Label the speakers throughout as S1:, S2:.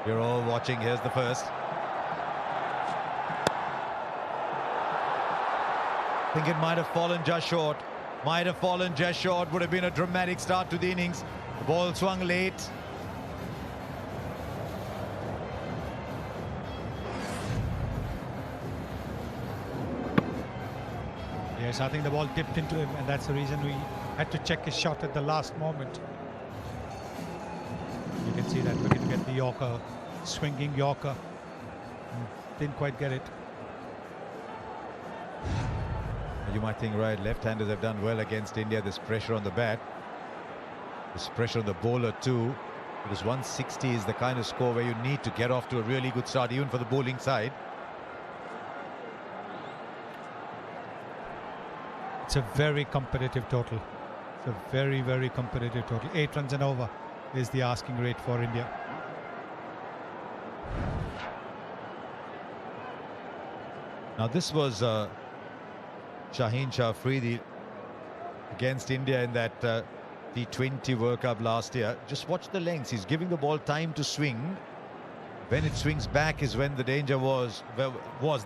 S1: You're all watching. Here's the first. I think it might have fallen just short. Might have fallen just short. Would have been a dramatic start to the innings. The ball swung late.
S2: Yes, I think the ball dipped into him, and that's the reason we had to check his shot at the last moment. You can see that looking to get the Yorker, swinging Yorker. Didn't quite get it.
S1: You might think, right, left-handers have done well against India. There's pressure on the bat. There's pressure on the bowler too. Because 160 is the kind of score where you need to get off to a really good start, even for the bowling side.
S2: It's a very competitive total. It's a very, very competitive total. 8 runs and over is the asking rate for India.
S1: Now this was Shaheen Shah Afridi against India in that t20 World Cup last year. Just watch the lengths. He's giving the ball time to swing. When it swings back is when the danger was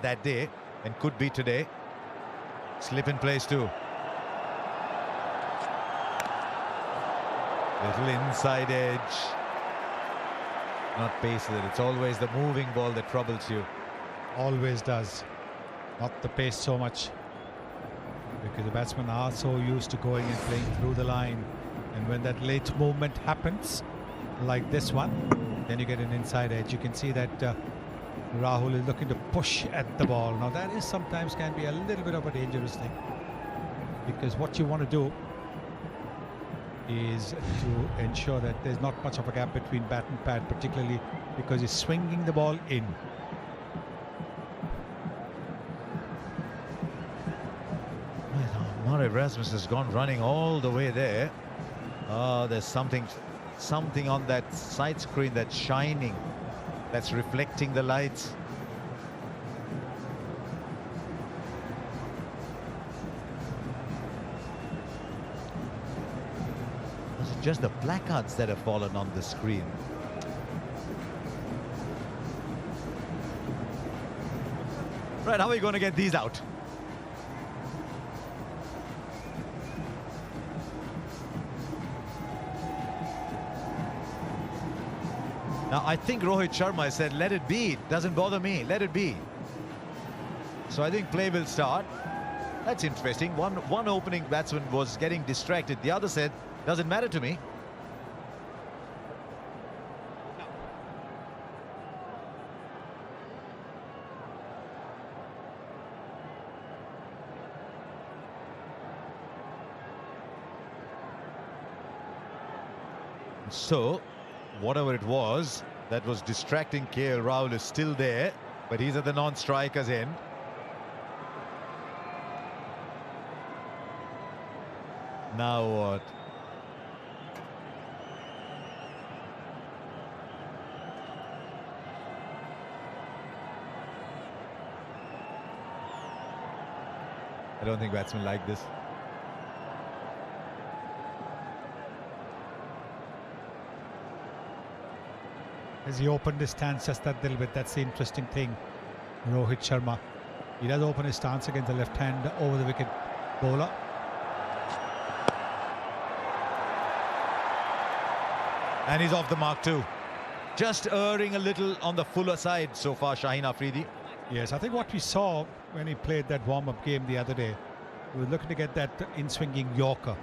S1: that day and could be today. Slip in place too. Little inside edge. Not pace with it. It's always the moving ball that troubles you.
S2: Always does. Not the pace so much. Because the batsmen are so used to going and playing through the line. And when that late movement happens, like this one, then you get an inside edge. You can see that Rahul is looking to push at the ball. Now that is sometimes can be a little bit of a dangerous thing, because what you want to do is to ensure that there's not much of a gap between bat and pad, particularly because he's swinging the ball in.
S1: Well, Erasmus has gone running all the way there. There's something on that side screen that's shining, that's reflecting the lights. Is it just the placards that have fallen on the screen? Right, how are we going to get these out? Now, I think Rohit Sharma said, let it be. It doesn't bother me. Let it be. So I think play will start. That's interesting. One opening batsman was getting distracted. The other said, doesn't matter to me. So, whatever it was that was distracting KL Rahul is still there, but he's at the non-striker's end. Now what? I don't think batsmen like this.
S2: As he opened his stance just that little bit, that's the interesting thing. Rohit Sharma, he does open his stance against the left hand over the wicket bowler.
S1: And he's off the mark too. Just erring a little on the fuller side so far, Shaheen Afridi.
S2: Yes, I think what we saw when he played that warm-up game the other day, we were looking to get that in-swinging Yorker,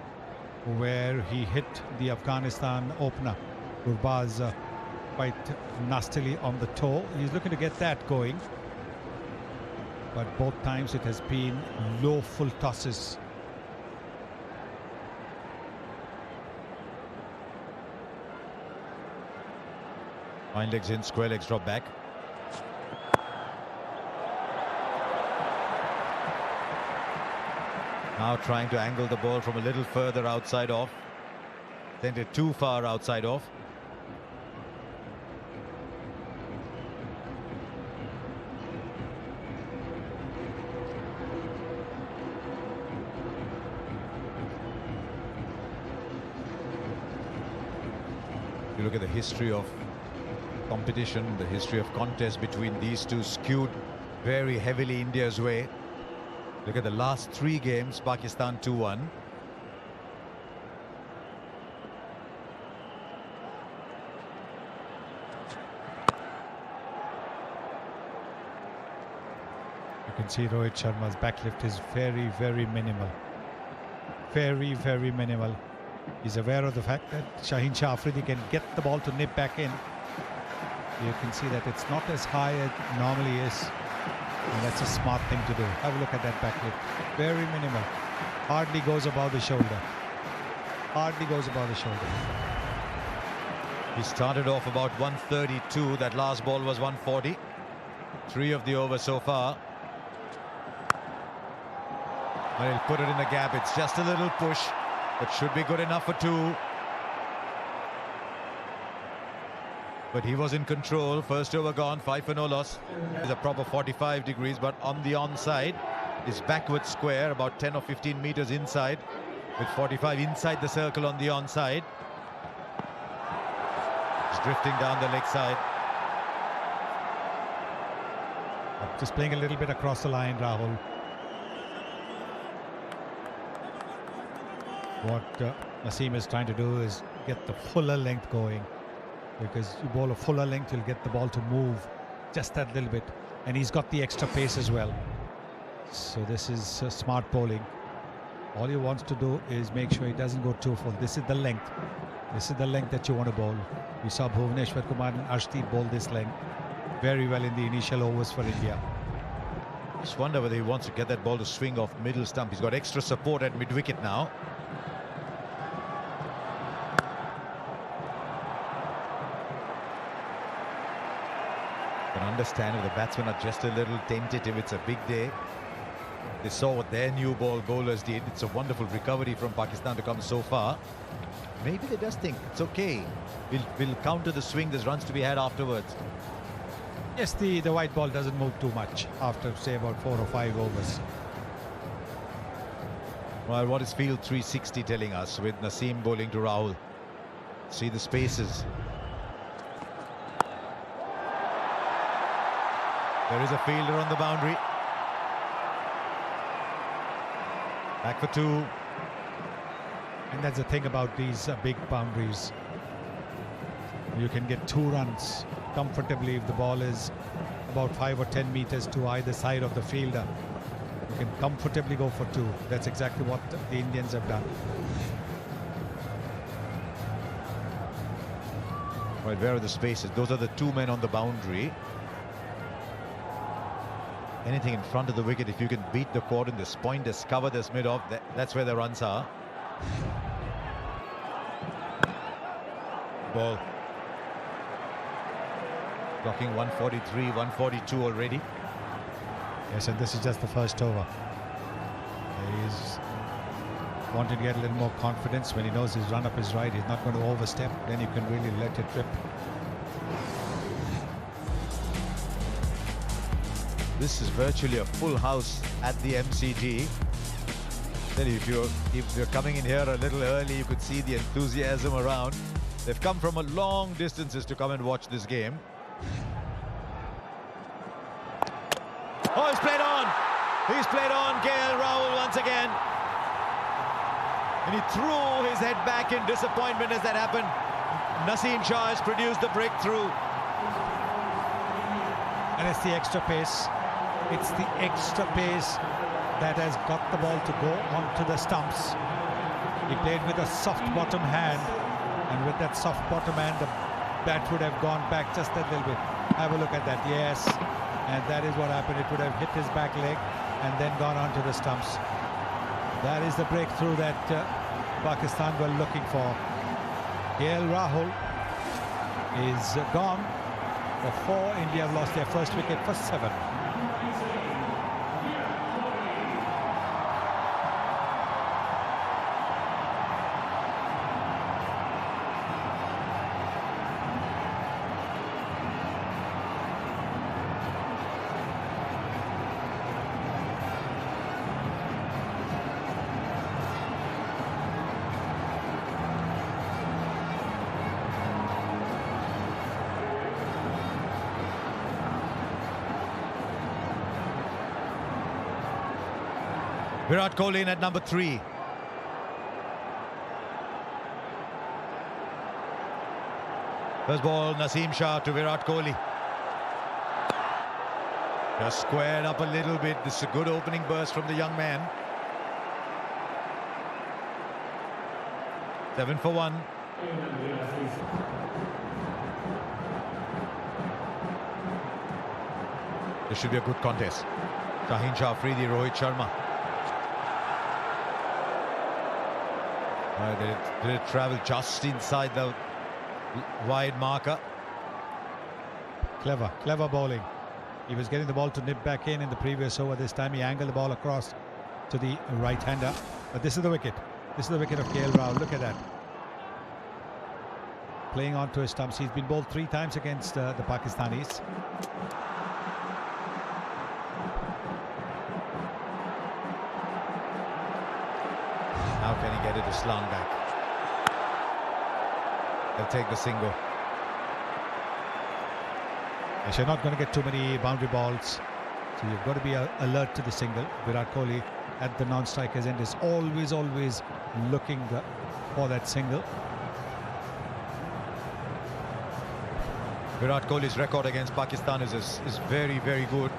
S2: where he hit the Afghanistan opener, Gurbaz, quite nastily on the toe. He's looking to get that going, but both times it has been low full tosses.
S1: Fine legs in, square legs drop back. Now trying to angle the ball from a little further outside off. Sent it too far outside off. You look at the history of competition, the history of contest between these two skewed very heavily India's way. Look at the last 3 games, Pakistan 2-1.
S2: You can see Rohit Sharma's backlift is very, very minimal. Very, very minimal. He's aware of the fact that Shaheen Shah Afridi can get the ball to nip back in. You can see that it's not as high as it normally is. And that's a smart thing to do. Have a look at that backlift. Very minimal. Hardly goes above the shoulder. Hardly goes above the shoulder.
S1: He started off about 132. That last ball was 140. 3 of the over so far. And he'll put it in the gap. It's just a little push, but should be good enough for 2. But he was in control. First over gone, 5 for no loss. It's a proper 45 degrees, but on the onside is backward square, about 10 or 15 meters inside, with 45 inside the circle on the onside. He's drifting down the leg side.
S2: Just playing a little bit across the line, Rahul. What Naseem is trying to do is get the fuller length going, because you bowl a fuller length, you'll get the ball to move just that little bit, and he's got the extra pace as well. So this is smart bowling. All he wants to do is make sure he doesn't go too full. This is the length. This is the length that you want to bowl. We saw Bhuvaneshwar Kumar and Arshdeep bowl this length very well in the initial overs for India.
S1: Just wonder whether he wants to get that ball to swing off middle stump. He's got extra support at mid-wicket now. Can understand if the batsmen are just a little tentative. It's a big day. They saw what their new ball bowlers did. It's a wonderful recovery from Pakistan to come so far. Maybe they just think it's okay. We'll counter the swing. There's runs to be had afterwards.
S2: Yes, the white ball doesn't move too much after, say, about 4 or 5 overs.
S1: Well, what is field 360 telling us with Naseem bowling to Rahul? See the spaces. There is a fielder on the boundary. Back for 2.
S2: And that's the thing about these big boundaries. You can get 2 runs comfortably if the ball is about 5 or 10 meters to either side of the fielder. You can comfortably go for 2. That's exactly what the Indians have done.
S1: Right, where are the spaces? Those are the 2 men on the boundary. Anything in front of the wicket, if you can beat the cordon, this point, this cover, this mid-off, that's where the runs are. Ball. Clocking 143, 142 already.
S2: Yes, and this is just the first over. He's wanting to get a little more confidence. When he knows his run-up is right, he's not going to overstep. Then you can really let it rip.
S1: This is virtually a full house at the MCG. Then if you're coming in here a little early, you could see the enthusiasm around. They've come from a long distances to come and watch this game. Oh, he's played on. He's played on KL Rahul once again. And he threw his head back in disappointment as that happened. Naseem Shah has produced the breakthrough.
S2: And it's the extra pace. It's the extra pace that has got the ball to go onto the stumps. He played with a soft bottom hand, and with that soft bottom hand, the bat would have gone back just a little bit. Have a look at that. Yes, and that is what happened. It would have hit his back leg and then gone onto the stumps. That is the breakthrough that Pakistan were looking for. KL Rahul is gone for 4. India have lost their first wicket for 7.
S1: Virat Kohli in at number 3. First ball, Naseem Shah to Virat Kohli. Just squared up a little bit. This is a good opening burst from the young man. 7 for 1. This should be a good contest. Shaheen Shah Afridi, Rohit Sharma. Did it travel just inside the wide marker?
S2: Clever bowling. He was getting the ball to nip back in the previous over. This time he angled the ball across to the right-hander. But this is the wicket. This is the wicket of KL Rahul. Look at that. Playing on to his stumps. He's been bowled 3 times against the Pakistanis.
S1: How can he get it to slant back? They'll take the single.
S2: Yes, you're not going to get too many boundary balls, so you've got to be alert to the single. Virat Kohli at the non-striker's end is always looking for that single.
S1: Virat Kohli's record against Pakistan is very, very good.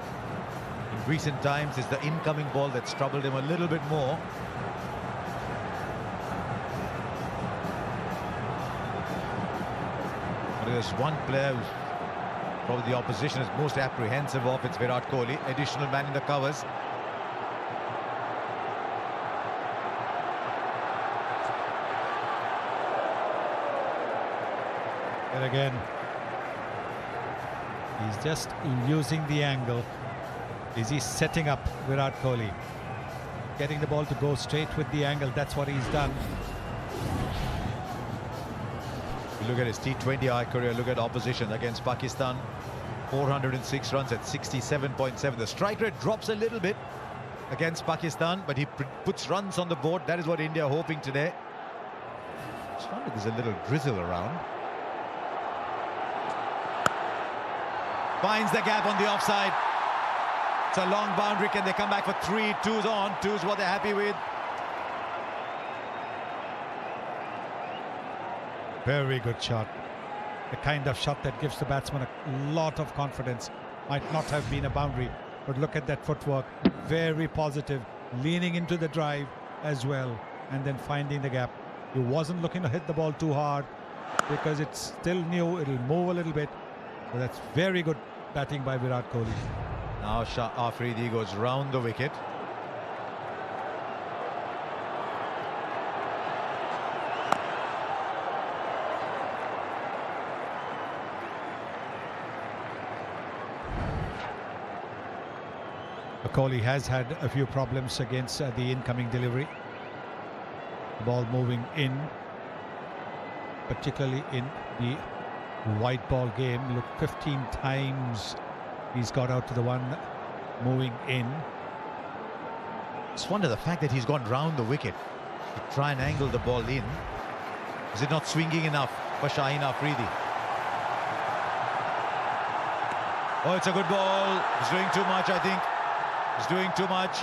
S1: In recent times, it's the incoming ball that's troubled him a little bit more. But there's one player who's probably the opposition is most apprehensive of. It's Virat Kohli, additional man in the covers.
S2: And again, he's just using the angle. Is he setting up Virat Kohli? Getting the ball to go straight with the angle. That's what he's done.
S1: You look at his T20 career, look at opposition against Pakistan. 406 runs at 67.7. The strike rate drops a little bit against Pakistan, but he puts runs on the board. That is what India are hoping today. Just wonder there's a little drizzle around. Finds the gap on the offside. It's a long boundary. Can they come back for 3? 2's on. 2's what they're happy with.
S2: Very good shot. The kind of shot that gives the batsman a lot of confidence. Might not have been a boundary, but look at that footwork. Very positive. Leaning into the drive as well, and then finding the gap. He wasn't looking to hit the ball too hard because it's still new. It'll move a little bit. So that's very good batting by Virat Kohli.
S1: Now Shah Afridi goes round the wicket.
S2: Kohli has had a few problems against the incoming delivery. The ball moving in, particularly in the white ball game. Look, 15 times he's got out to the one moving in.
S1: Just wonder the fact that he's gone round the wicket to try and angle the ball in. Is it not swinging enough for Shaheen Afridi? Oh, it's a good ball. He's doing too much, I think. He's doing too much.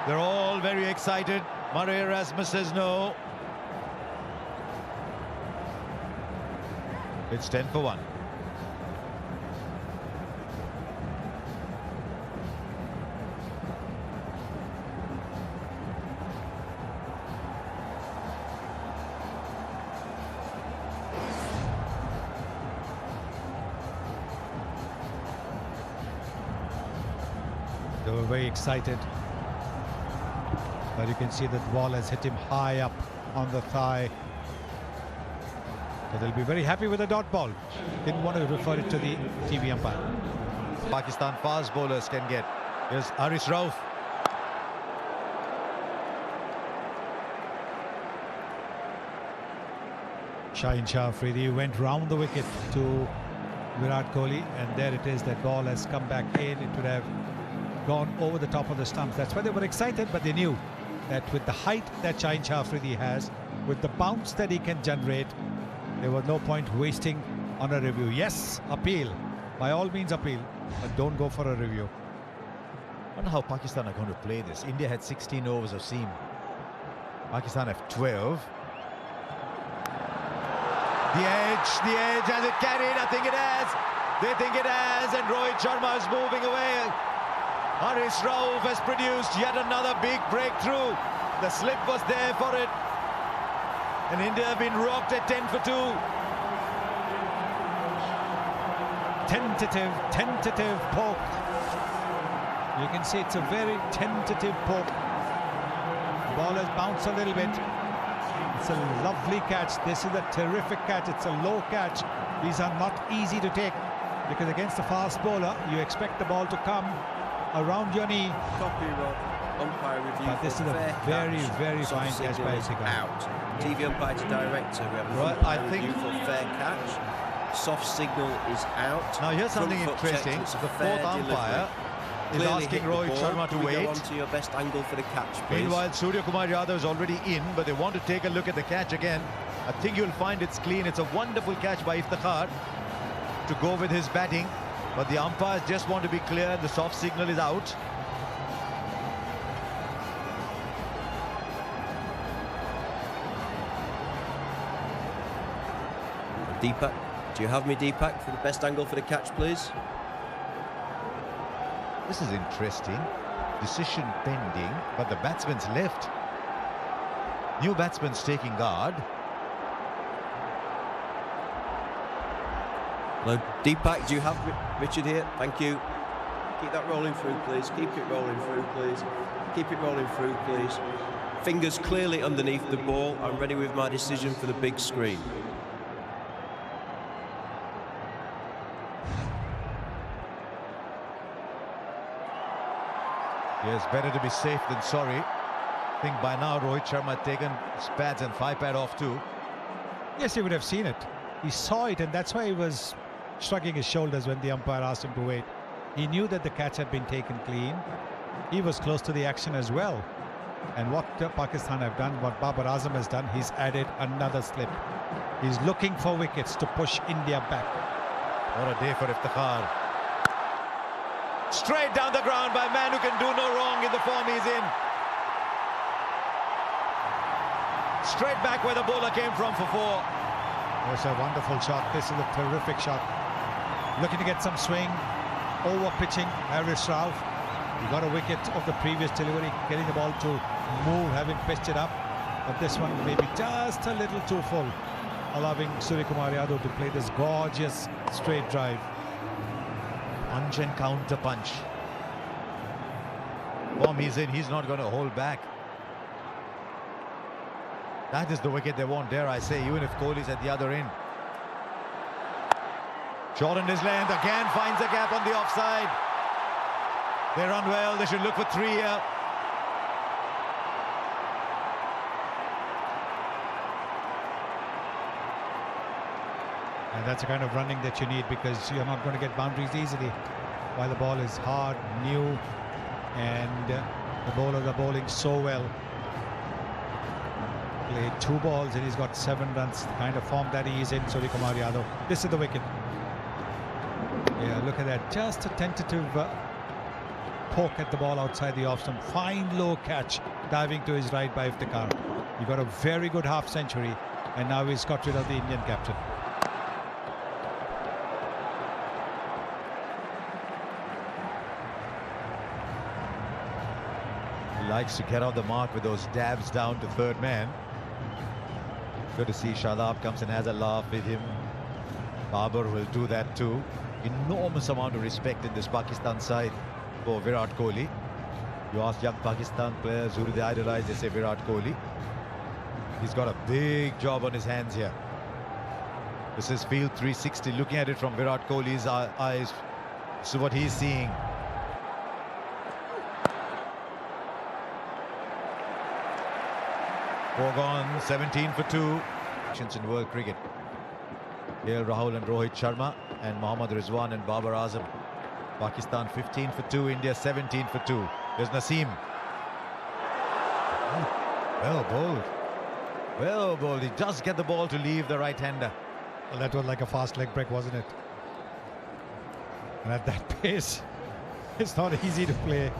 S1: They're all very excited. Murray Erasmus says no. It's 10 for 1.
S2: They were very excited, but you can see that the ball has hit him high up on the thigh. So they'll be very happy with the dot ball. Didn't want to refer it to the TV umpire.
S1: Pakistan fast bowlers can get. Here's Haris Rauf.
S2: Shaheen Shah Afridi went round the wicket to Virat Kohli, and there it is. That ball has come back in. It would have gone over the top of the stumps. That's why they were excited, but they knew that with the height that Shaheen Shah Afridi has, with the bounce that he can generate, there was no point wasting on a review. Yes, appeal. By all means appeal, but don't go for a review.
S1: wonder how Pakistan are going to play this. India had 16 overs of seam. Pakistan have 12. The edge, has it carried? I think it has. They think it has, and Rohit Sharma is moving away. Haris Rauf has produced yet another big breakthrough. The slip was there for it. And India have been rocked at 10 for 2.
S2: Tentative poke. You can see it's a very tentative poke. The ball has bounced a little bit. It's a lovely catch. This is a terrific catch. It's a low catch. These are not easy to take, because against a fast bowler, you expect the ball to come around your knee.
S3: Copyright umpire review.
S2: But this is a very fine catch by Sikar.
S3: Out. TV umpire to director. We have a
S1: Well,
S3: umpire
S1: I think
S3: review for fair catch. Soft signal is out.
S1: Now here's something
S3: Front foot
S1: interesting.
S3: checked,
S1: The
S3: it's a
S1: fourth
S3: fair
S1: umpire is
S3: Clearly
S1: asking
S3: hit the
S1: Rohit
S3: ball.
S1: Sharma to
S3: Can we
S1: wait.
S3: go on to your best angle for the catch, please?
S1: Meanwhile, Surya Kumar Yadav is already in, but they want to take a look at the catch again. I think you'll find it's clean. It's a wonderful catch by Iftikhar to go with his batting, but the umpires just want to be clear. The soft signal is out.
S3: Deepak, do you have me, Deepak, for the best angle for the catch, please?
S1: This is interesting. Decision pending, but the batsman's left. New batsman's taking guard.
S3: Hello, Deepak, do you have Richard here? Thank you. Keep that rolling through, please. Keep it rolling through, please. Keep it rolling through, please. Fingers clearly underneath the ball. I'm ready with my decision for the big screen.
S1: Yes, better to be safe than sorry. I think by now Rohit Sharma had taken his pads and 5-pad off too.
S2: Yes, he would have seen it. He saw it, and that's why he was shrugging his shoulders when the umpire asked him to wait. He knew that the catch had been taken clean. He was close to the action as well. And what Pakistan have done, what Babar Azam has done, he's added another slip. He's looking for wickets to push India back.
S1: What a day for Iftikhar. Straight down the ground by a man who can do no wrong in the form he's in. Straight back where the bowler came from for 4.
S2: It's a wonderful shot. This is a terrific shot. Looking to get some swing. Over pitching Haris Rauf. He got a wicket of the previous delivery, getting the ball to move, having pitched it up. But this one maybe just a little too full, allowing Surya Kumar Yadav to play this gorgeous straight drive.
S1: Punch and counter punch. Form he's in, he's not going to hold back. That is the wicket they want, dare I say, even if Kohli's at the other end. Shortened his length, again finds a gap on the offside. They run well, they should look for 3 here.
S2: And that's the kind of running that you need, because you're not going to get boundaries easily while the ball is hard, new, and the bowlers are bowling so well. Played 2 balls and he's got 7 runs. The kind of form that he is in, Surya Kumar Yadav. This is the wicket. Yeah, look at that. Just a tentative poke at the ball outside the off stump. Fine low catch, diving to his right by Iftikhar. He got a very good half century, and now he's got rid of the Indian captain.
S1: He likes to get on the mark with those dabs down to third man. Good to see Shadab comes and has a laugh with him. Babar will do that too. Enormous amount of respect in this Pakistan side for Virat Kohli. You ask young Pakistan players who do they idolize, they say Virat Kohli. He's got a big job on his hands here. This is Field 360, looking at it from Virat Kohli's eyes. So what he's seeing. Four gone, 17 for 2. In world cricket. KL Rahul and Rohit Sharma and Mohammad Rizwan and Babar Azam. Pakistan 15 for 2, India 17 for 2. There's Naseem. Well bowled. Well bowled. He does get the ball to leave the right-hander.
S2: Well, that was like a fast leg break, wasn't it? And at that pace, it's not easy to play.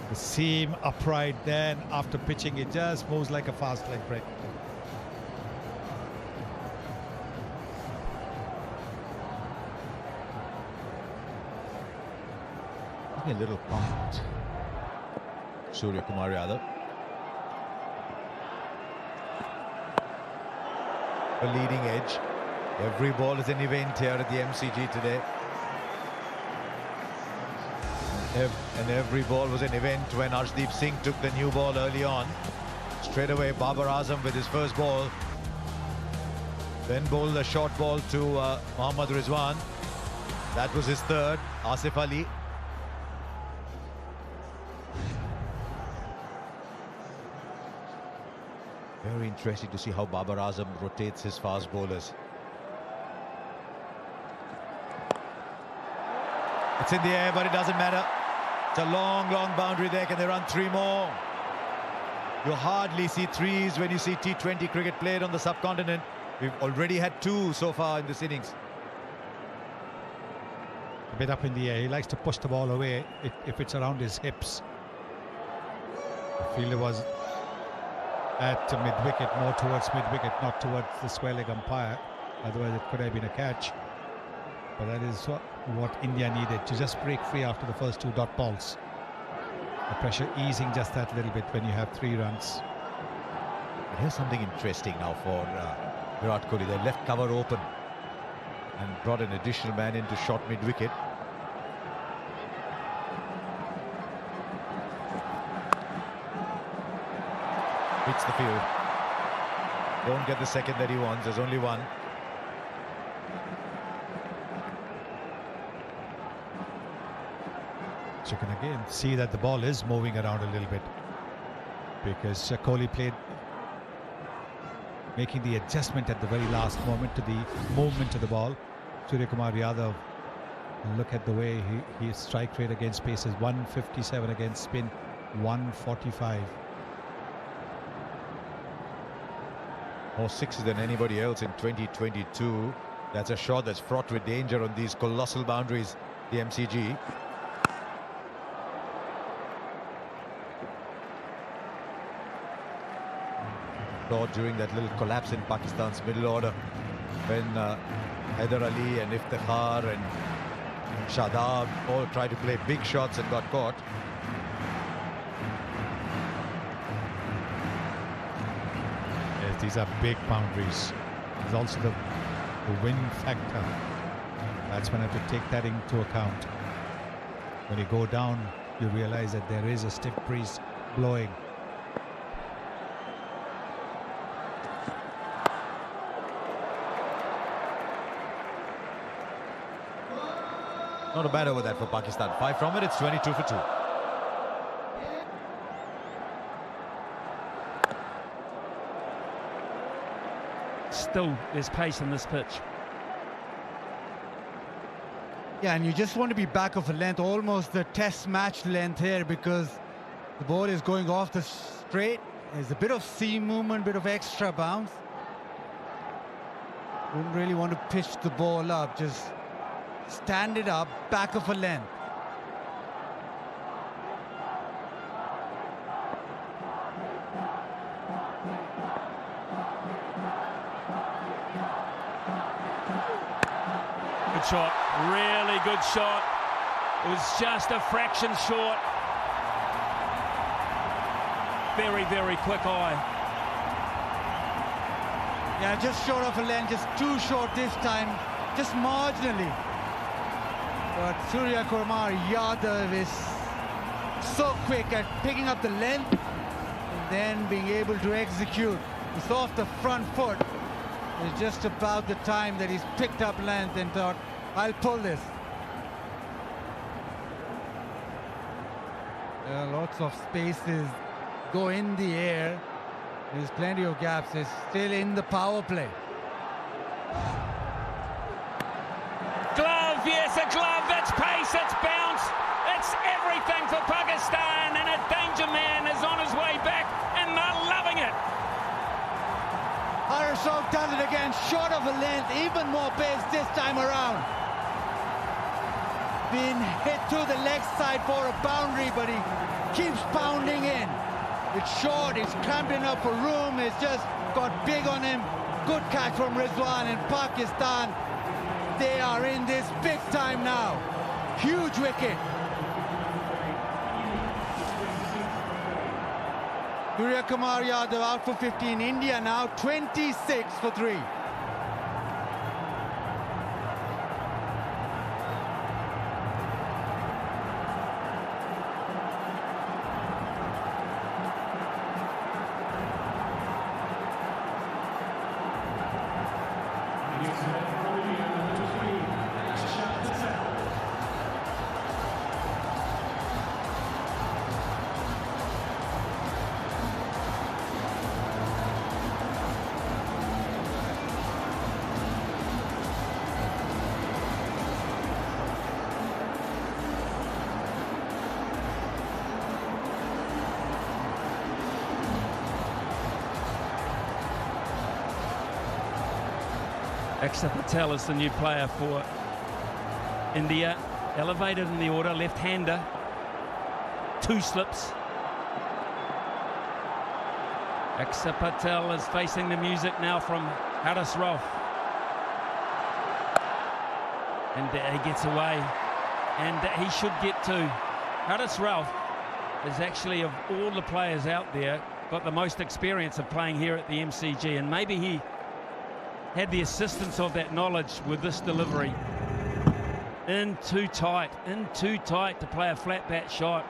S2: The seam upright, then after pitching it just moves like a fast leg break.
S1: A little pumped. Surya Kumar Yadav. A leading edge. Every ball is an event here at the MCG today. And every ball was an event when Arshdeep Singh took the new ball early on. Straight away, Babar Azam with his first ball. Then bowled a short ball to Mohammad Rizwan. That was his third. Asif Ali. Very interesting to see how Babar Azam rotates his fast bowlers. It's in the air, but it doesn't matter. It's a long, long boundary there. Can they run three more? You hardly see threes when you see T20 cricket played on the subcontinent. We've already had two so far in this innings.
S2: A bit up in the air. He likes to push the ball away if it's around his hips. The fielder was at mid-wicket, more towards mid-wicket, not towards the square leg umpire. Otherwise it could have been a catch. But that is what India needed, to just break free after the first two dot balls. The pressure easing just that little bit when you have 3 runs.
S1: But here's something interesting now for Virat Kohli. They left cover open and brought an additional man into short mid-wicket. Hits the field. Don't get the second that he wants. There's only one.
S2: So you can again see that the ball is moving around a little bit, because Kohli played, making the adjustment at the very last moment to the movement of the ball. Surya Kumar Yadav, look at the way his strike rate against pace is 157, against spin 145.
S1: More sixes than anybody else in 2022. That's a shot that's fraught with danger on these colossal boundaries, the MCG. During that little collapse in Pakistan's middle order, when Haider Ali and Iftikhar and Shadab all tried to play big shots and got caught.
S2: Yes, these are big boundaries. There's also the wind factor. Batsmen have to take that into account. When you go down, you realize that there is a stiff breeze blowing.
S1: Not a bad over that for Pakistan. 5 from it, it's 22 for 2.
S4: Still, there's pace in this pitch.
S5: Yeah, and you just want to be back of a length, almost the test match length here, because the ball is going off the straight. There's a bit of seam movement, bit of extra bounce. Wouldn't really want to pitch the ball up, just stand it up, back of a length.
S4: Good shot, really good shot. It was just a fraction short. Very, very quick eye.
S5: Yeah, just short of a length, just too short this time, just marginally. But Surya Kumar Yadav is so quick at picking up the length and then being able to execute. It's off the front foot. It's just about the time that he's picked up length and thought, I'll pull this. Lots of spaces go in the air. There's plenty of gaps. It's still in the power play.
S4: Glove, yes, a glove. That's pace, that's bounce. That's everything for Pakistan. And a danger man is on his way back, and they're loving it.
S5: Harshov does it again, short of a length, even more pace this time around. Been hit through the leg side for a boundary, but he keeps pounding in. It's short, it's cramping up for room, it's just got big on him. Good catch from Rizwan, and Pakistan, they are in this big time now. Huge wicket. Surya Kumar Yadav out for 15. India now 26 for 3.
S4: Akshar Patel is the new player for India. Elevated in the order, left-hander. 2 slips. Akshar Patel is facing the music now from Haris Rauf. And he gets away. And he should get to. Haris Rauf is actually, of all the players out there, got the most experience of playing here at the MCG. And maybe he had the assistance of that knowledge with this delivery. In too tight to play a flat bat shot.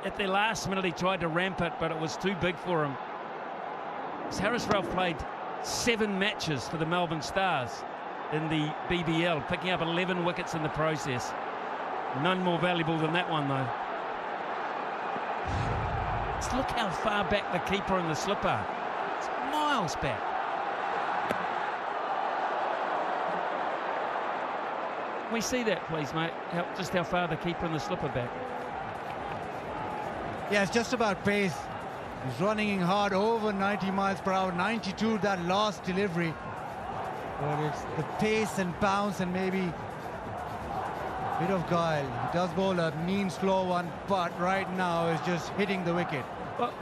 S4: At the last minute he tried to ramp it, but it was too big for him. Haris Rauf played 7 matches for the Melbourne Stars in the BBL, picking up 11 wickets in the process. None more valuable than that one, though. Just look how far back the keeper and the slipper. It's miles back. We see that, please, mate. Just how far the keeper and the slipper back.
S5: Yeah, it's just about pace. He's running in hard, over 90 miles per hour, 92 that last delivery. But it's the pace and bounce and maybe a bit of guile. He does bowl a mean, slow one, but right now is just hitting the wicket.
S4: Well,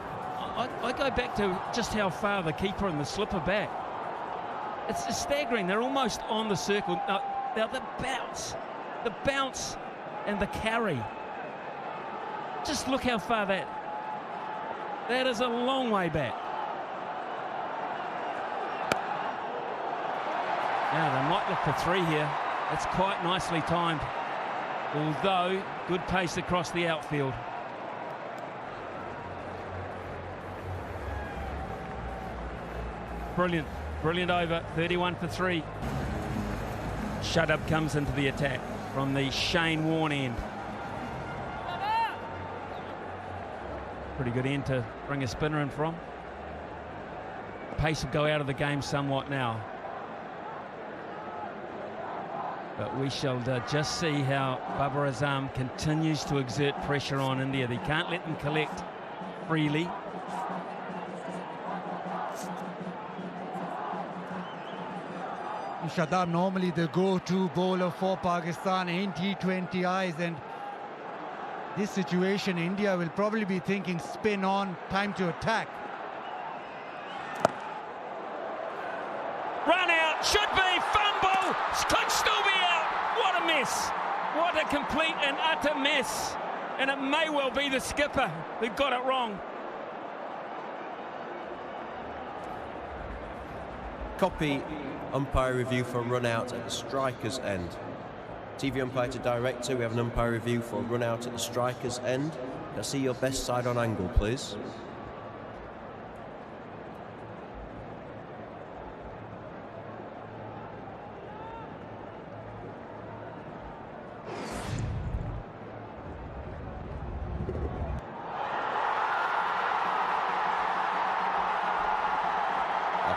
S4: I go back to just how far the keeper and the slipper back. It's staggering. They're almost on the circle. Now the bounce and the carry. Just look how far that is a long way back. Now they might look for 3 here. It's quite nicely timed. Although, good pace across the outfield. Brilliant, brilliant over, 31 for 3. Shadab comes into the attack from the Shane Warne end. Pretty good end to bring a spinner in from. Pace will go out of the game somewhat now. But we shall just see how Babar Azam continues to exert pressure on India. They can't let them collect freely.
S5: Shadab normally the go-to bowler for Pakistan in T20 eyes, and this situation India will probably be thinking spin on, time to attack.
S4: Run out, should be, fumble, could still be out. What a mess, what a complete and utter mess. And it may well be the skipper who got it wrong.
S3: Copy umpire review for run out at the striker's end. TV umpire to director, we have an umpire review for run out at the striker's end. Can I see your best side on angle, please?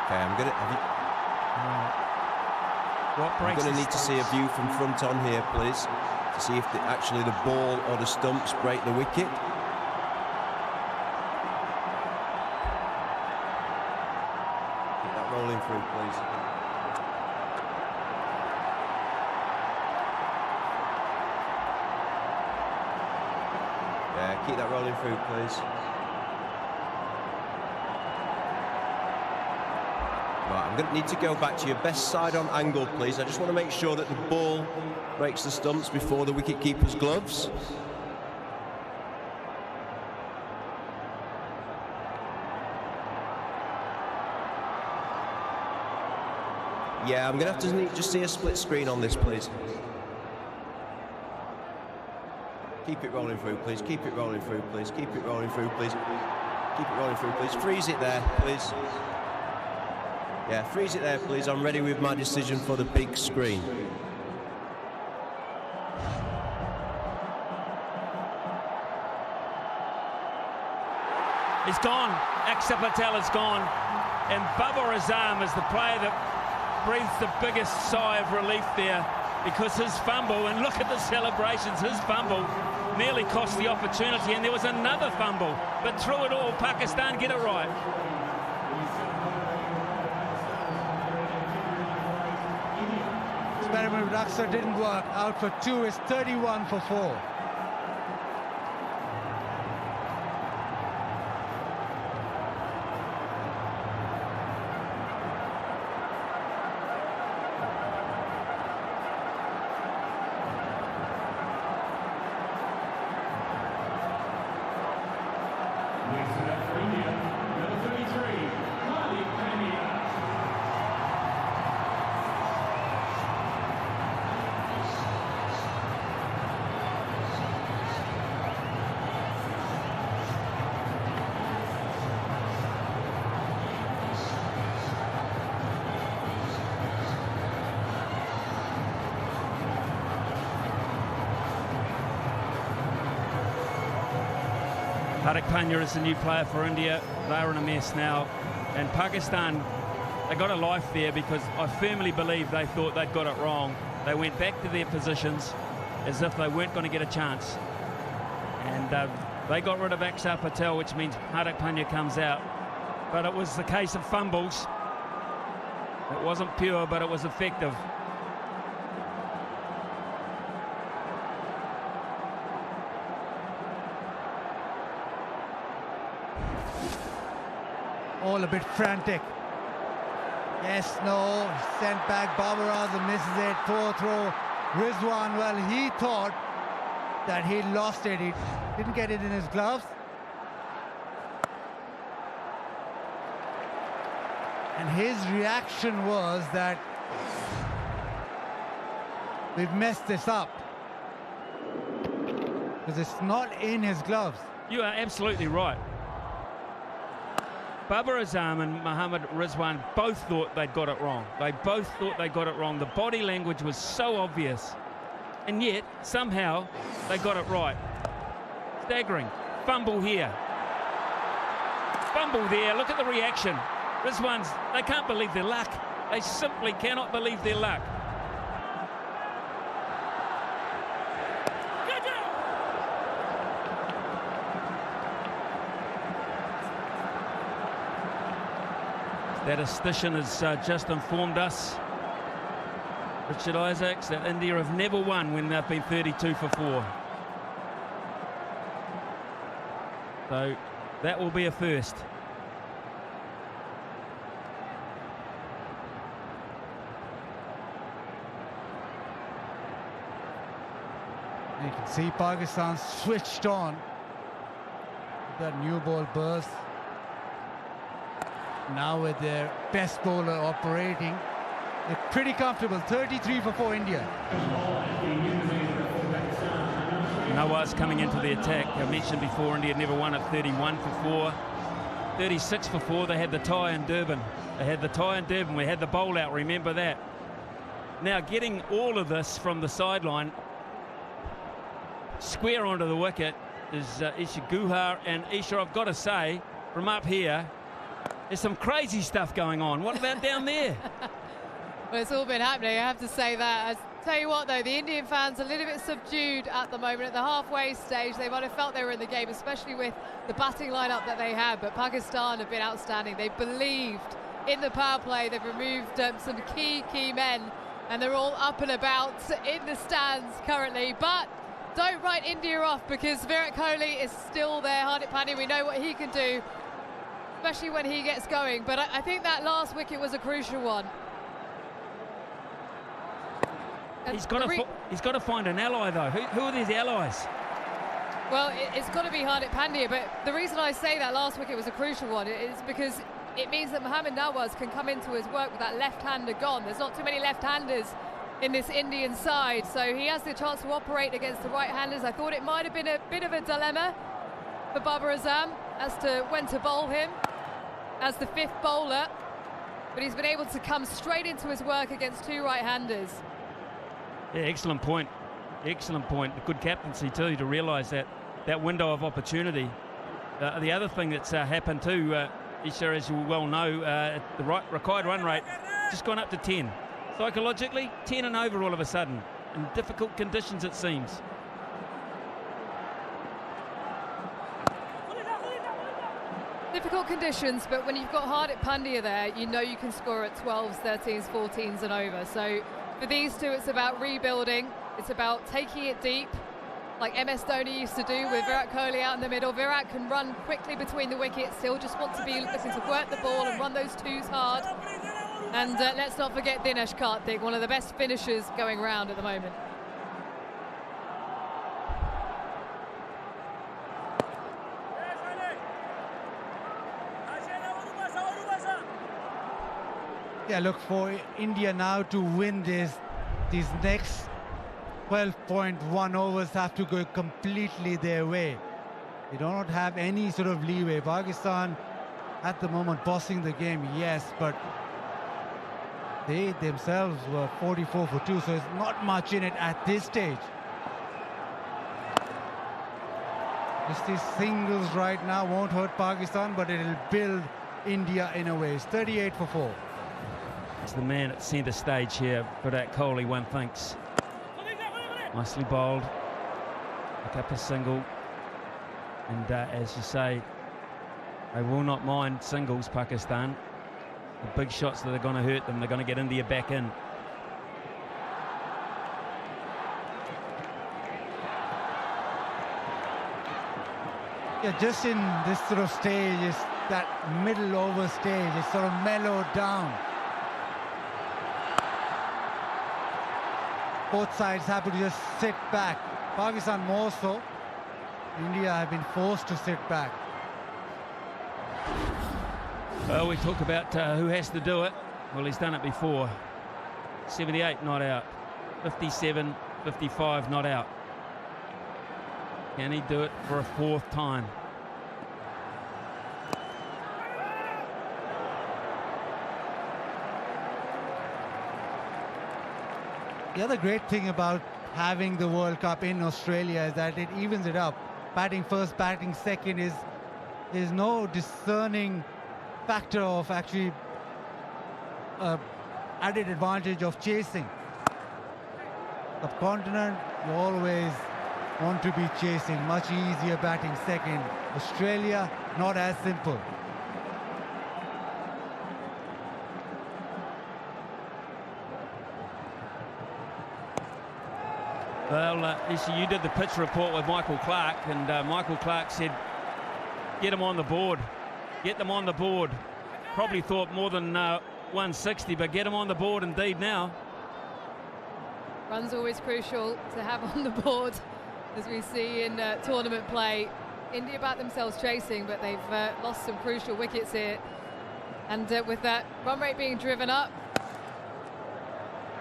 S3: Okay, I'm going to need to see a view from front on here, please, to see if actually the ball or the stumps break the wicket. Get that rolling through, please. Yeah, keep that rolling through, please. Right, I'm going to need to go back to your best side on angle, please. I just want to make sure that the ball breaks the stumps before the wicket-keeper's gloves. Yeah, I'm going to have to just see a split screen on this, please. Keep it rolling through, please. Keep it rolling through, please. Keep it rolling through, please. Keep it rolling through, please. Freeze it there, please. Yeah, freeze it there, please. I'm ready with my decision for the big screen.
S4: He's gone. Axar Patel is gone. And Babar Azam is the player that breathes the biggest sigh of relief there, because his fumble, and look at the celebrations, his fumble nearly cost the opportunity, and there was another fumble, but through it all, Pakistan get it right.
S5: Experiment with Axar didn't work. Out for 2 is 31 for 4.
S4: Hardik Pandya is the new player for India. They're in a mess now. And Pakistan, they got a life there, because I firmly believe they thought they'd got it wrong. They went back to their positions as if they weren't going to get a chance. And they got rid of Axar Patel, which means Hardik Pandya comes out. But it was the case of fumbles. It wasn't pure, but it was effective.
S5: All a bit frantic. Yes, no, sent back. Babar Azam misses it. 4th row. Rizwan, well, he thought that he lost it. He didn't get it in his gloves. And his reaction was that we've messed this up, because it's not in his gloves.
S4: You are absolutely right. Babar Azam and Mohammad Rizwan both thought they'd got it wrong. They both thought they got it wrong. The body language was so obvious. And yet, somehow, they got it right. Staggering. Fumble here. Fumble there. Look at the reaction. Rizwan's, they can't believe their luck. They simply cannot believe their luck. Statistician has just informed us, Richard Isaacs, that India have never won when they've been 32 for 4. So that will be a first.
S5: You can see Pakistan switched on. That new ball burst. Now with their best bowler operating, they're pretty comfortable. 33 for 4 India.
S4: Nawaz coming into the attack. I mentioned before, India never won at 31 for 4. 36 for 4. They had the tie in Durban. They had the tie in Durban. We had the bowl out, remember that. Now getting all of this from the sideline, square onto the wicket, is Isha Guhar. And Isha, I've got to say, from up here, there's some crazy stuff going on. What about down there?
S6: Well, it's all been happening, I have to say that. I tell you what, though, the Indian fans are a little bit subdued at the moment. At the halfway stage, they might have felt they were in the game, especially with the batting lineup that they had. But Pakistan have been outstanding. They believed in the power play. They've removed some key men, and they're all up and about in the stands currently. But don't write India off, because Virat Kohli is still there. Hardik Pandya, we know what he can do, especially when he gets going. But I think that last wicket was a crucial one.
S4: He's got to find an ally, though. Who are these allies?
S6: Well, it's got to be Hardik Pandya, but the reason I say that last wicket was a crucial one is because it means that Mohammad Nawaz can come into his work with that left-hander gone. There's not too many left-handers in this Indian side, so he has the chance to operate against the right-handers. I thought it might have been a bit of a dilemma for Babar Azam as to when to bowl him as the fifth bowler, but he's been able to come straight into his work against two right-handers.
S4: Yeah, excellent point. Excellent point. Good captaincy too, to realise that window of opportunity. The other thing that's happened too, Isha, as you well know, the required run rate just gone up to 10. Psychologically, 10 and over all of a sudden, in difficult conditions it seems.
S6: Difficult conditions, but when you've got Hardik Pandya there, you know you can score at 12s, 13s, 14s and over. So for these two, it's about rebuilding. It's about taking it deep, like MS Dhoni used to do with Virat Kohli out in the middle. Virat can run quickly between the wickets. He'll just want to be looking to work the ball and run those twos hard. And let's not forget Dinesh Karthik, one of the best finishers going around at the moment.
S5: Yeah, look, for India now to win these next 12.1 overs have to go completely their way. They do not have any sort of leeway. Pakistan at the moment bossing the game, yes, but they themselves were 44 for 2, so it's not much in it at this stage. Just these singles right now won't hurt Pakistan, but it'll build India in a way. It's 38 for 4.
S4: It's the man at centre stage here, Virat Kohli, one thinks. Nicely bowled, pick up a single, and as you say, they will not mind singles, Pakistan. The big shots that are going to hurt them, they're going to get India back in.
S5: Yeah, just in this sort of stage, is that middle over stage, it's sort of mellowed down. Both sides happy to just sit back. Pakistan more so. India have been forced to sit back.
S4: Well, we talk about who has to do it. Well, he's done it before. 78 not out. 57, 55 not out. Can he do it for a fourth time?
S5: The other great thing about having the World Cup in Australia is that it evens it up. Batting first, batting second is no discerning factor of actually added advantage of chasing. Subcontinent, you always want to be chasing, much easier batting second. Australia, not as simple.
S4: Well, Issy, you did the pitch report with Michael Clark, and Michael Clark said, get them on the board. Get them on the board. Probably thought more than 160, but get them on the board indeed now.
S6: Run's always crucial to have on the board, as we see in tournament play. India back themselves chasing, but they've lost some crucial wickets here. And with that run rate being driven up,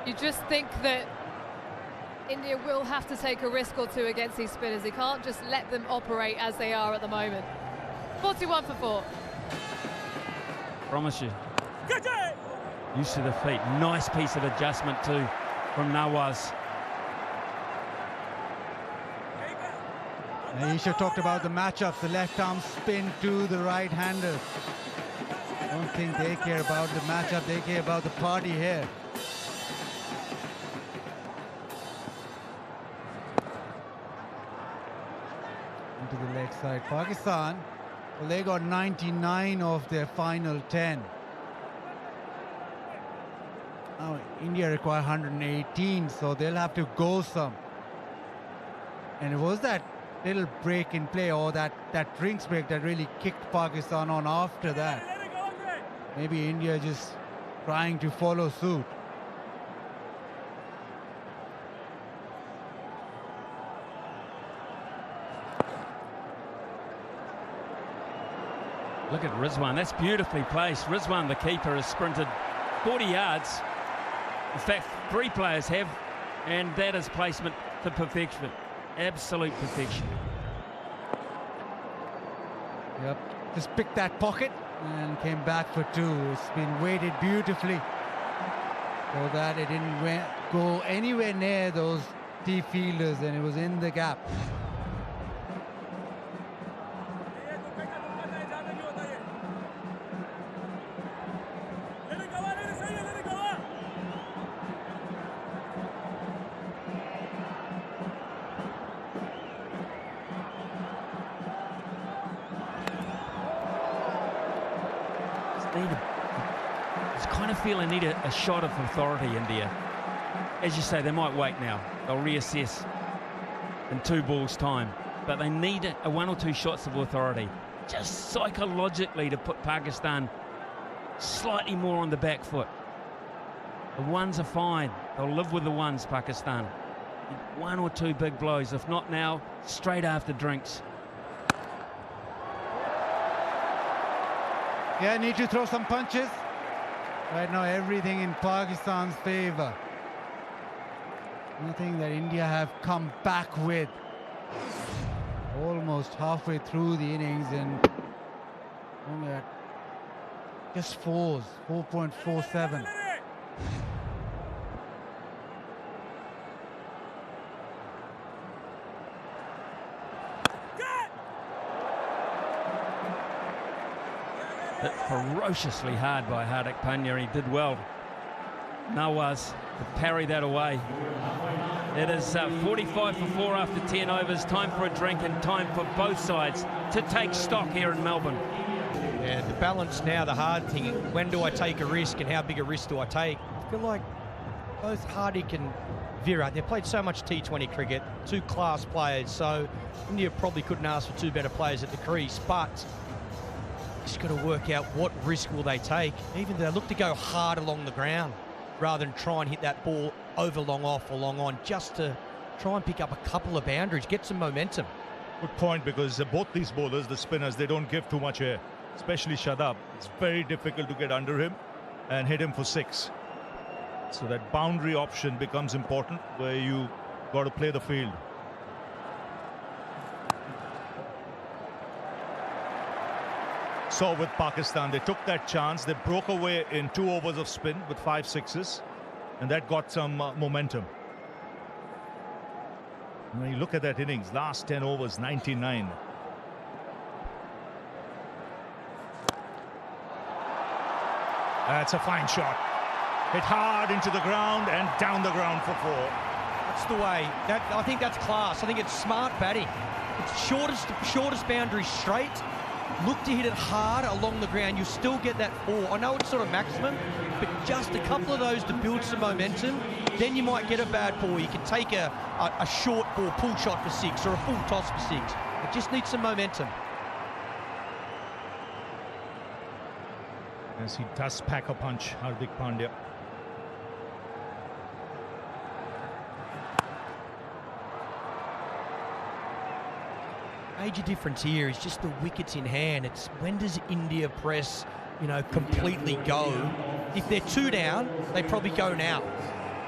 S6: you just think that India will have to take a risk or two against these spinners. They can't just let them operate as they are at the moment. 41 for 4.
S4: Promise you. Use to the feet. Nice piece of adjustment too from Nawaz.
S5: Aisha talked about the matchups, the left arm spin to the right hander. I don't think they care about the matchup, they care about the party here. Into the leg side. Pakistan, well, they got 99 of their final 10. Now India require 118, so they'll have to go some. And it was that little break in play, or that drinks break, that really kicked Pakistan on after that. Maybe India just trying to follow suit.
S4: Look at Rizwan, that's beautifully placed. Rizwan, the keeper, has sprinted 40 yards. In fact, 3 players have, and that is placement to perfection. Absolute perfection.
S5: Yep, just picked that pocket and came back for 2. It's been weighted beautifully so that it didn't go anywhere near those T fielders, and it was in the gap.
S4: I need a shot of authority, India. As you say, they might wait now. They'll reassess in 2 balls' time. But they need a 1 or 2 shots of authority, just psychologically, to put Pakistan slightly more on the back foot. The ones are fine. They'll live with the ones, Pakistan. 1 or 2 big blows. If not now, straight after drinks.
S5: Yeah, need to throw some punches. Right now, everything in Pakistan's favor. Nothing that India have come back with. Almost halfway through the innings, and only at just 4s, 4.47.
S4: Hit ferociously hard by Hardik Pandya. He did well. Nawaz to parry that away. It is 45 for 4 after 10 overs. Time for a drink and time for both sides to take stock here in Melbourne.
S7: Yeah, the balance now, the hard thing, when do I take a risk and how big a risk do I take? I feel like both Hardik and Virat, they've played so much T20 cricket, 2 class players, so India probably couldn't ask for 2 better players at the crease, but just got to work out what risk will they take. Even they look to go hard along the ground rather than try and hit that ball over long off or long on, just to try and pick up a couple of boundaries, get some momentum.
S1: Good point, because both these bowlers, the spinners, they don't give too much air, especially Shadab. It's very difficult to get under him and hit him for 6. So that boundary option becomes important, where you got to play the field. So with Pakistan, they took that chance. They broke away in 2 overs of spin with 5 sixes, and that got some momentum. When you look at that innings, last 10 overs, 99. That's a fine shot. Hit hard into the ground and down the ground for 4.
S7: That's the way. I think that's class. I think it's smart batting. It's shortest boundary straight. Look to hit it hard along the ground. You still get that 4. I know it's sort of maximum, but just a couple of those to build some momentum. Then you might get a bad ball. You can take a short ball, pull shot for 6, or a full toss for 6. It just needs some momentum.
S1: As he does pack a punch, Hardik Pandya.
S7: Major difference here is just the wickets in hand. It's when does India press, completely go? If they're 2 down, they probably go now.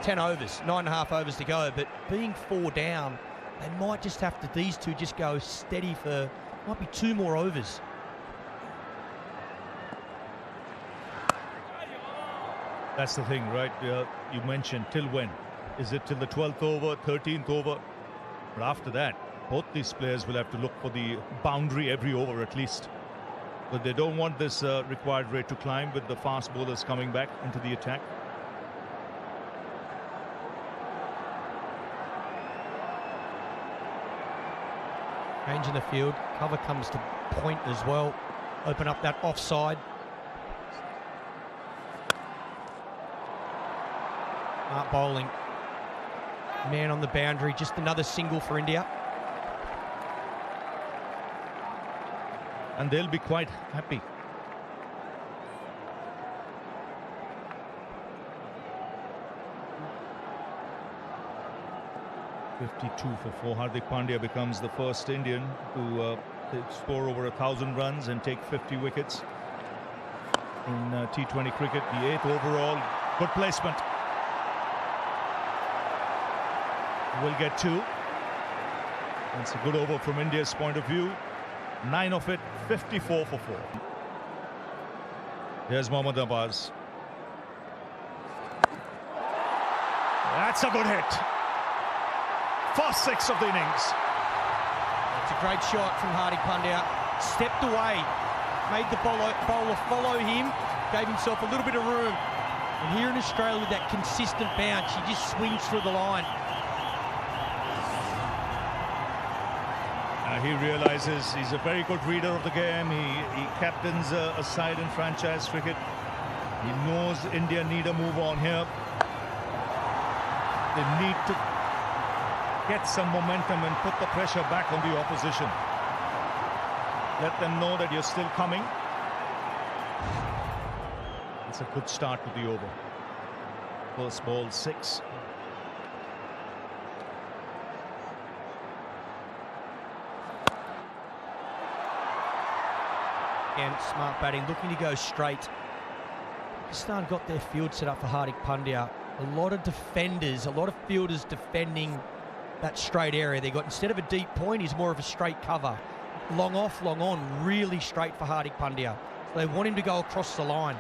S7: 10 overs, 9.5 overs to go. But being 4 down, they might just have to, these 2 just go steady for, might be 2 more overs.
S1: That's the thing, right? You mentioned till when? Is it till the 12th over, 13th over? But after that, both these players will have to look for the boundary every over at least. But they don't want this required rate to climb with the fast bowlers coming back into the attack.
S7: Change in the field. Cover comes to point as well. Open up that offside. Bowling. Man on the boundary. Just another single for India.
S8: and they'll be quite happy. .52 for 4. Hardik Pandya becomes the first Indian to score over 1,000 runs and take 50 wickets in T20 cricket. The 8th overall. Good placement. Will get 2. It's a good over from India's point of view. 9 of it, 54 for 4. Here's Mohammad Abbas. That's a good hit. First 6 of the innings.
S7: It's a great shot from Hardik Pandya. Stepped away, made the bowler follow him, gave himself a little bit of room. And here in Australia, with that consistent bounce, he just swings through the line.
S8: He realizes he's a very good reader of the game. He captains a side in franchise cricket. He knows India need a move on here. They need to get some momentum and put the pressure back on the opposition. Let them know that you're still coming. It's a good start to the over. First ball 6.
S7: And smart batting, looking to go straight. Pakistan got their field set up for Hardik Pandya. A lot of defenders, a lot of fielders defending that straight area. They got, instead of a deep point, he's more of a straight cover. Long off, long on, really straight for Hardik Pandya. So they want him to go across the line.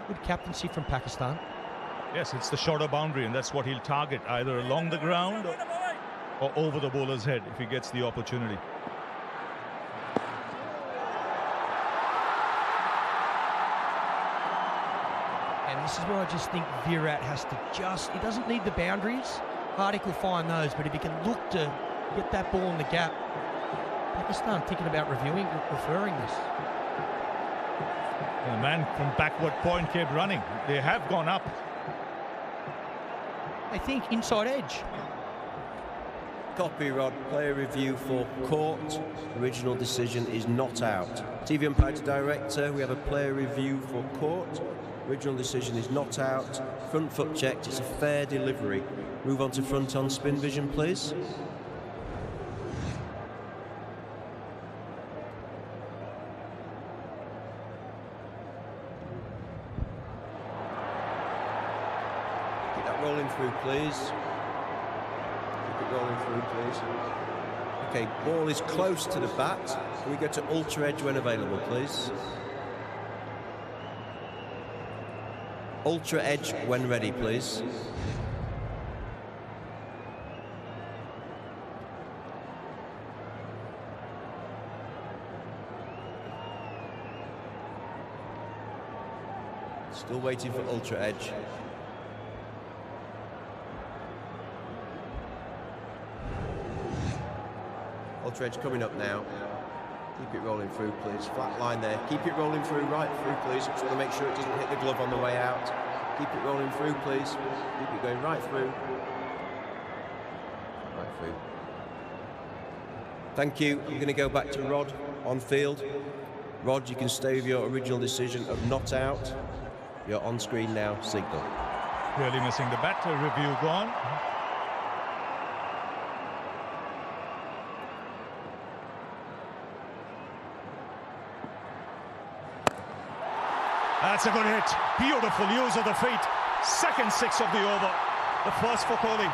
S7: Good captaincy from Pakistan.
S8: Yes, it's the shorter boundary, and that's what he'll target, either along the ground or over the bowler's head if he gets the opportunity.
S7: And this is where I just think Virat has to he doesn't need the boundaries. Hardik will find those, but if he can look to get that ball in the gap, Pakistan thinking about referring this.
S8: The man from backward point kept running. They have gone up.
S7: I think inside edge.
S3: Copy, Rod. Player review for court. Original decision is not out. TV umpire to director. We have a player review for court. Original decision is not out. Front foot checked. It's a fair delivery. Move on to front on spin vision, please. Keep that rolling through, please. Keep it rolling through, please. Okay, ball is close to the bat. Can we go to ultra edge when available, please? Ultra edge when ready, please. Still waiting for ultra edge. Ultra edge coming up now. Keep it rolling through, please. Flat line there. Keep it rolling through, right through, please. Just want to make sure it doesn't hit the glove on the way out. Keep it rolling through, please. Keep it going right through. Right through. Thank you. I'm going to go back to Rod on field. Rod, you can stay with your original decision of not out. You're on screen now, signal.
S8: Really missing the bat. Review gone. That's a good hit. Beautiful use of the feet. Second 6 of the over. The first for Kohli.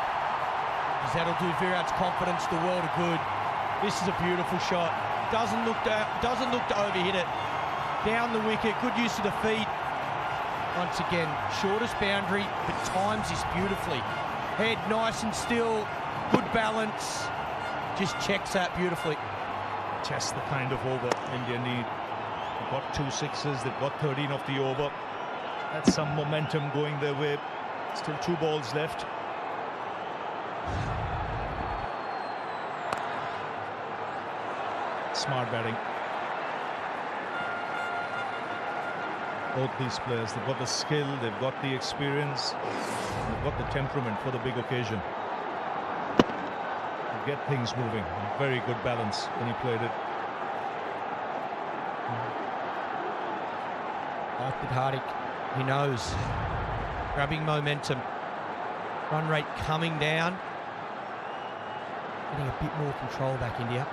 S7: That'll do Virat's confidence the world of good. This is a beautiful shot. Doesn't look to overhit it. Down the wicket. Good use of the feet. Once again, shortest boundary, but times this beautifully. Head nice and still. Good balance. Just checks that beautifully.
S8: Just the kind of over India need. They've got 2 6s, they've got 13 of the over. That's some momentum going their way. Still 2 balls left. Smart batting. Both these players, they've got the skill, they've got the experience, they've got the temperament for the big occasion. They get things moving. Very good balance when he played it.
S7: Like with Hardik, he knows. Grabbing momentum. Run rate coming down. Getting a bit more control back, India.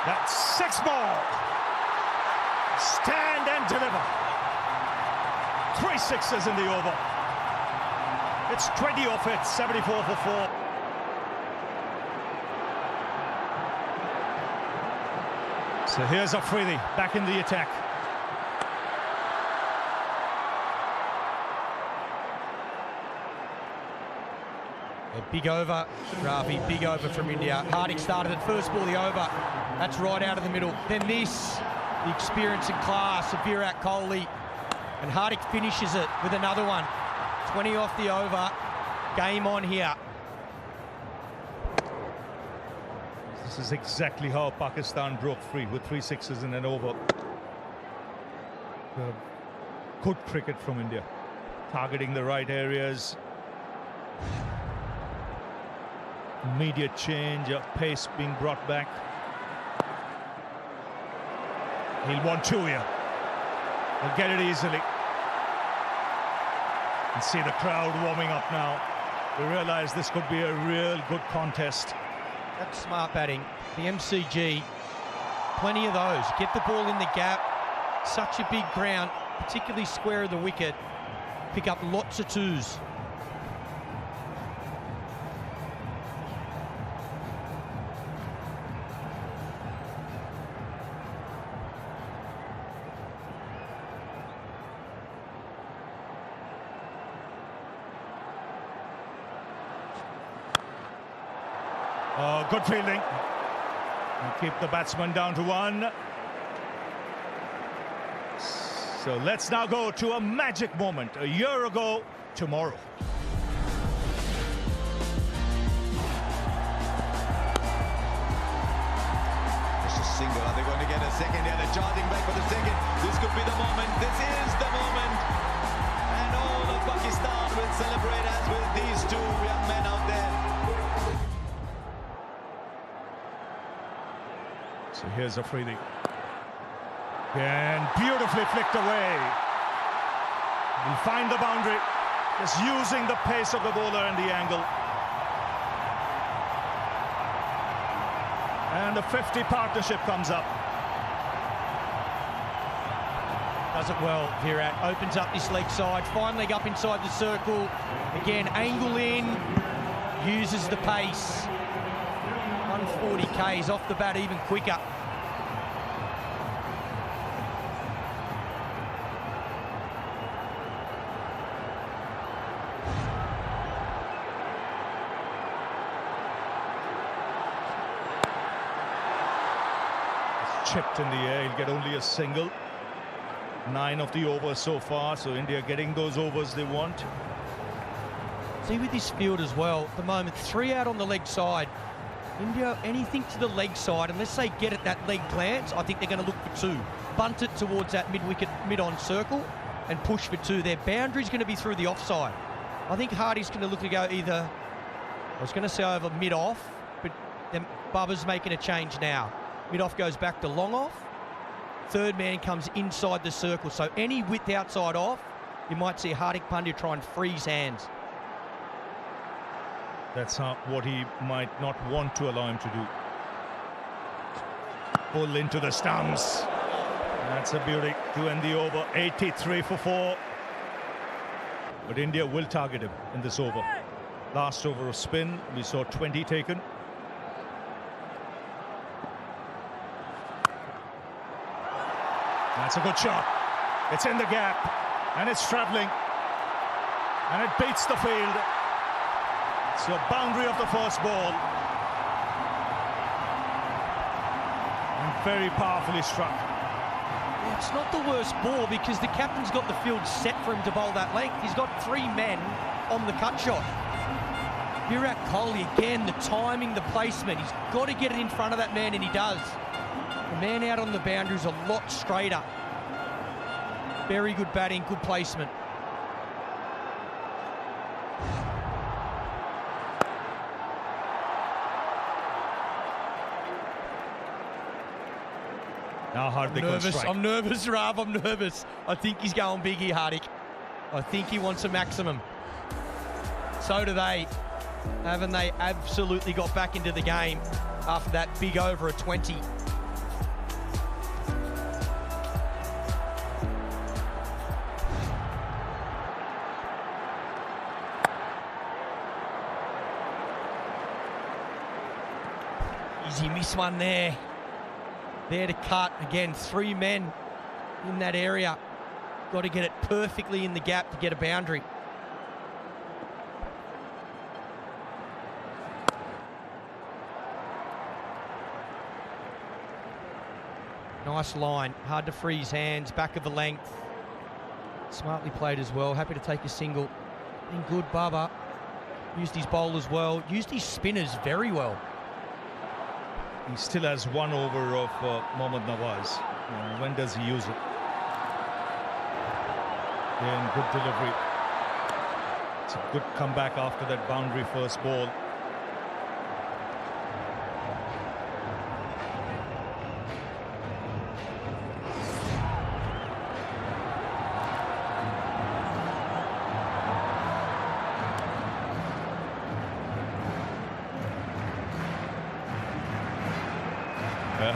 S8: That's 6 more. Stand and deliver. 3 sixes in the over. It's 20 off it, 74 for 4. So here's Afridi back in the attack.
S7: A big over, Rafi, big over from India. Hardik started at first ball, the over. That's right out of the middle. Then this, the experience and class of Virat Kohli. And Hardik finishes it with another one. 20 off the over. Game on here.
S8: This is exactly how Pakistan broke free, with 3 sixes in an over. Good cricket from India. Targeting the right areas. Immediate change, pace being brought back. He'll want 2 here. He'll get it easily. And see the crowd warming up now. We realise this could be a real good contest.
S7: That's smart batting. The MCG, plenty of those. Get the ball in the gap. Such a big ground, particularly square of the wicket. Pick up lots of 2s.
S8: Oh, good fielding. And keep the batsman down to 1. So let's now go to a magic moment. A year ago tomorrow.
S1: Just a single. Are they going to get a second here? They're charging back for the second. This could be the moment. This is the moment. And all of Pakistan will celebrate as with these 2 young men out there.
S8: So here's Afridi. And beautifully flicked away. He'll find the boundary. Just using the pace of the bowler and the angle. And the 50 partnership comes up.
S7: Does it well, Virat. Opens up this leg side. Fine leg up inside the circle. Again, angle in. Uses the pace. 140 Ks off the bat even quicker.
S8: It's chipped in the air. He'll get only a single. 9 of the overs so far, so India getting those overs they want.
S7: See with this field as well, at the moment, 3 out on the leg side. India, anything to the leg side, unless they get at that leg glance, I think they're going to look for 2. Bunt it towards that mid-wicket, mid-on circle and push for 2. Their boundary's going to be through the offside. I think Hardy's going to look to go either, I was going to say over mid-off, but then Bubba's making a change now. Mid-off goes back to long-off. 3rd man comes inside the circle. So any width outside off, you might see Hardik Pandya try and freeze hands.
S8: That's what he might not want to allow him to do. Pull into the stumps. That's a beauty to end the over. 83 for 4. But India will target him in this over. Last over of spin, we saw 20 taken. That's a good shot. It's in the gap and it's travelling and it beats the field. So boundary of the first ball. And very powerfully struck.
S7: It's not the worst ball because the captain's got the field set for him to bowl that length. He's got 3 men on the cut shot. Virat Kohli, again, the timing, the placement. He's got to get it in front of that man, and he does. The man out on the boundary is a lot straighter. Very good batting, good placement.
S8: Now Hardik will strike.
S7: I'm nervous, Rav. I'm nervous. I think he's going big here, Hardik. I think he wants a maximum. So do they. Haven't they absolutely got back into the game after that big over a 20? Easy miss one there. There to cut. Again, 3 men in that area. Got to get it perfectly in the gap to get a boundary. Nice line. Hard to free his hands. Back of the length. Smartly played as well. Happy to take a single. Been good, Baba. Used his bowlers well. Used his spinners very well.
S8: He still has 1 over of Mohammad Nawaz. When does he use it? Again, good delivery. It's a good comeback after that boundary first ball.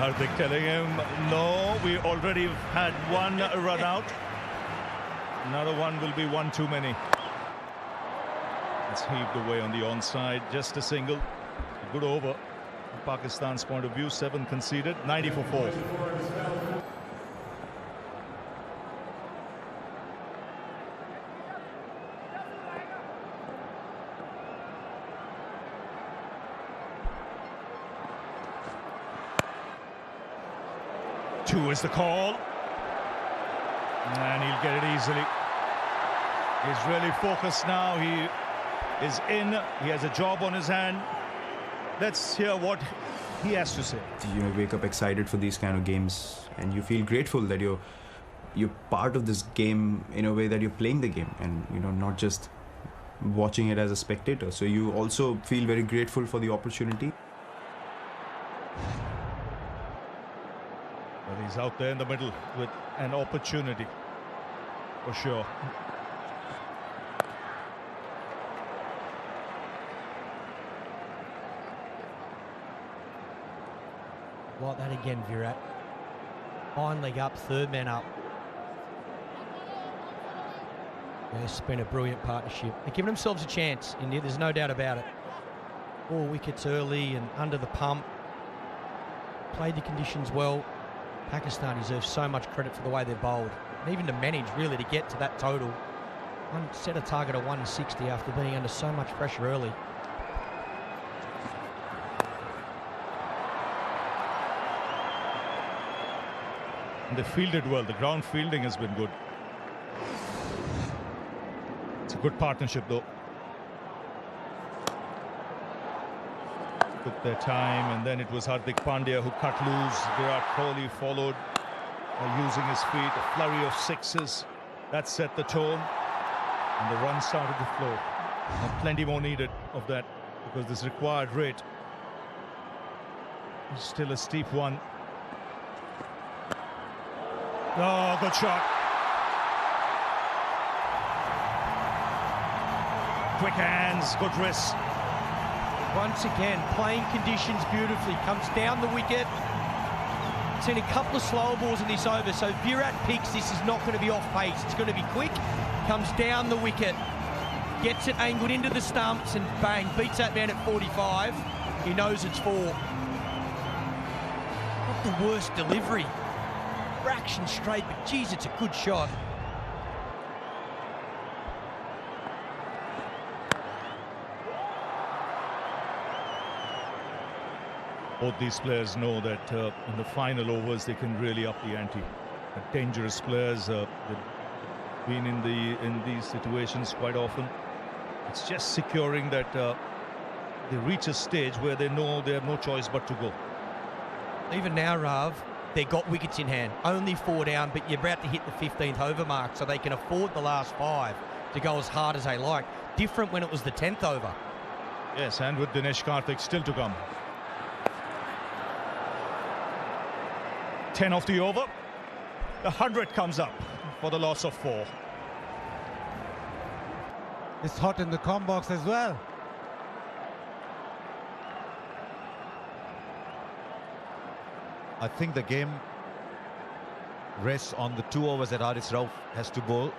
S8: Hardik telling him, no, we already had 1 run out. Another one will be 1 too many. It's heaved away on the onside, just a single. A good over from Pakistan's point of view. 7 conceded, 90 for 4. Two is the call, and he'll get it easily. He's really focused now. He is in. He has a job on his hand. Let's hear what he has to say.
S9: You wake up excited for these kind of games, and you feel grateful that you're part of this game in a way that you're playing the game, and not just watching it as a spectator. So you also feel very grateful for the opportunity.
S8: He's out there in the middle with an opportunity, for sure.
S7: Like that again, Virat. Hind leg up, 3rd man up. It's been a brilliant partnership. They're giving themselves a chance, India, there's no doubt about it. 4 wickets early and under the pump. Played the conditions well. Pakistan deserves so much credit for the way they're bowled, and even to manage really to get to that total. Set a target of 160 after being under so much pressure early.
S8: And they fielded well. The ground fielding has been good. It's a good partnership though. Took their time, and then it was Hardik Pandya who cut loose. Virat Kohli followed using his feet. A flurry of 6s. That set the tone, and the run started to flow. And plenty more needed of that, because this required rate is still a steep one. Oh, good shot. Quick hands, good wrist.
S7: Once again, playing conditions beautifully. Comes down the wicket. Seen a couple of slower balls in this over, so Virat picks this is not going to be off pace. It's going to be quick. Comes down the wicket. Gets it angled into the stumps and bang, beats that man at 45. He knows it's 4. Not the worst delivery. Fraction straight, but geez, it's a good shot.
S8: Both these players know that in the final overs they can really up the ante. Dangerous players. They've been in these situations quite often. It's just securing that they reach a stage where they know they have no choice but to go.
S7: Even now, Rav, they've got wickets in hand. Only 4 down, but you're about to hit the 15th over mark, so they can afford the last 5 to go as hard as they like. Different when it was the 10th over.
S8: Yes, and with Dinesh Karthik still to come. 10 off the over. The 100 comes up for the loss of 4.
S5: It's hot in the com box as well.
S1: I think the game rests on the 2 overs that Haris Rauf has to bowl.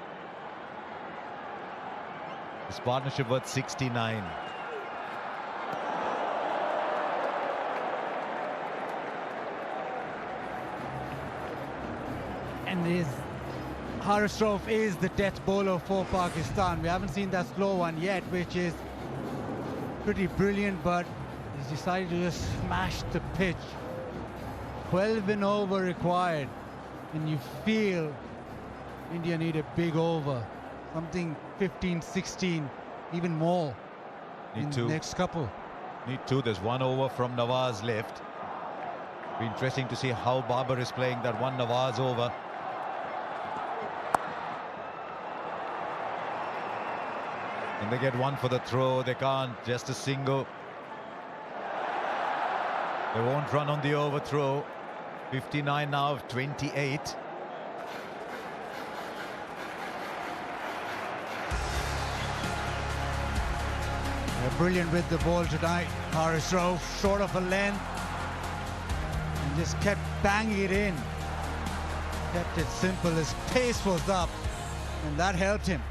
S1: His partnership worth 69.
S5: And Haris Rauf is the death bowler for Pakistan. We haven't seen that slow one yet, which is pretty brilliant, but he's decided to just smash the pitch. 12 and over required, and you feel India need a big over, something 15, 16, even more in the next couple.
S1: Need 2. There's 1 over from Nawaz left. Be interesting to see how Babar is playing that 1 Nawaz over. And they get 1 for the throw. They can't. Just a single. They won't run on the overthrow. 59 now of 28.
S5: They're brilliant with the ball tonight. Haris Rauf short of a length and just kept banging it in. Kept it simple. His pace was up and that helped him.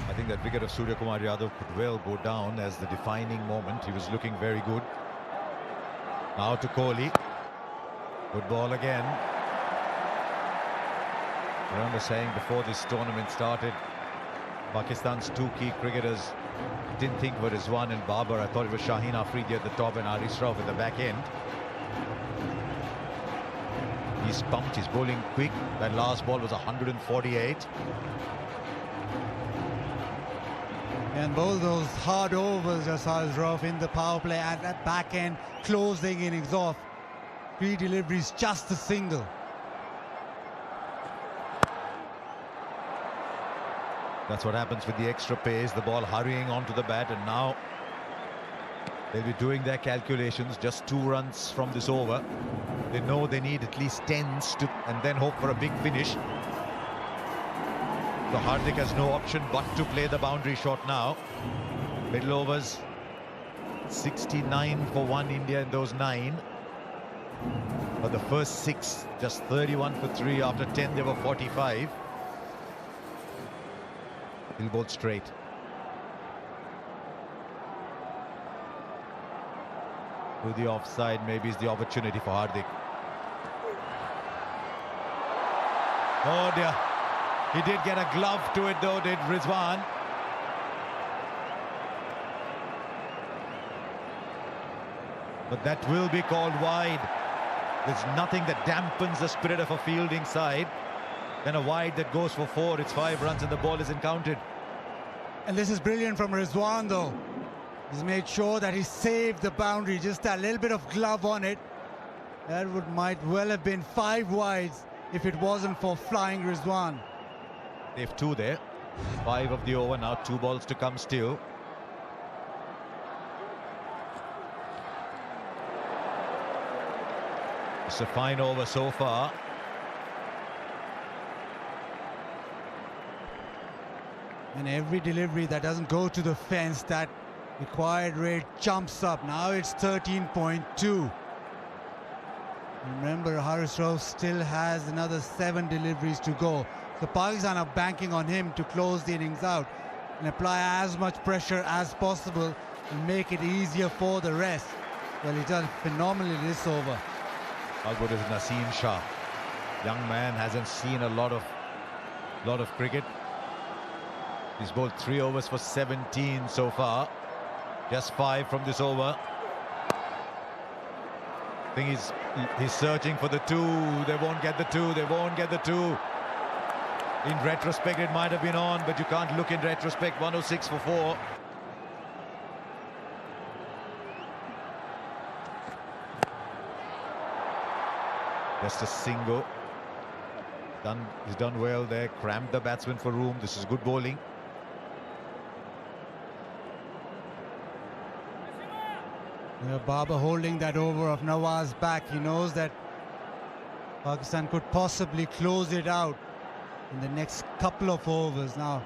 S1: I think that wicket of Surya Kumar Yadav could well go down as the defining moment. He was looking very good. Now to Kohli. Good ball again. I remember saying before this tournament started, Pakistan's 2 key cricketers didn't think were Rizwan and Babar. I thought it was Shaheen Afridi at the top and Haris Rauf at the back end. He's pumped, he's bowling quick. That last ball was 148.
S5: And both those hard overs as Haris Rauf in the power play at that back end, closing innings off. 3 deliveries, just a single.
S1: That's what happens with the extra pace, the ball hurrying onto the bat, and now they'll be doing their calculations. Just 2 runs from this over. They know they need at least 10s to, and then hope for a big finish. So Hardik has no option but to play the boundary shot now. Middle overs, 69 for 1 India in those 9. But the first 6, just 31 for 3. After 10, they were 45. He'll bowl straight. To the offside, maybe is the opportunity for Hardik. Oh dear. He did get a glove to it though, did Rizwan. But that will be called wide. There's nothing that dampens the spirit of a fielding side than a wide that goes for 4. It's 5 runs and the ball isn't counted.
S5: And this is brilliant from Rizwan though. He's made sure that he saved the boundary, just that little bit of glove on it. That might well have been 5 wides if it wasn't for flying Rizwan.
S1: They've 2 there. 5 of the over, now 2 balls to come still. It's a fine over so far.
S5: And every delivery that doesn't go to the fence, that required rate jumps up. Now it's 13.2. Remember, Haris Rauf still has another 7 deliveries to go. So Pakistan are banking on him to close the innings out and apply as much pressure as possible and make it easier for the rest. Well, he's done phenomenally this over.
S1: How good is Naseem Shah? Young man hasn't seen a lot of cricket. He's bowled 3 overs for 17 so far. Just 5 from this over. I think he's searching for the 2. They won't get the 2. They won't get the 2. In retrospect, it might have been on, but you can't look in retrospect. 106 for 4. Just a single. He's done well there. Cramped the batsman for room. This is good bowling.
S5: Babar holding that over of Nawaz back. He knows that Pakistan could possibly close it out in the next couple of overs. Now,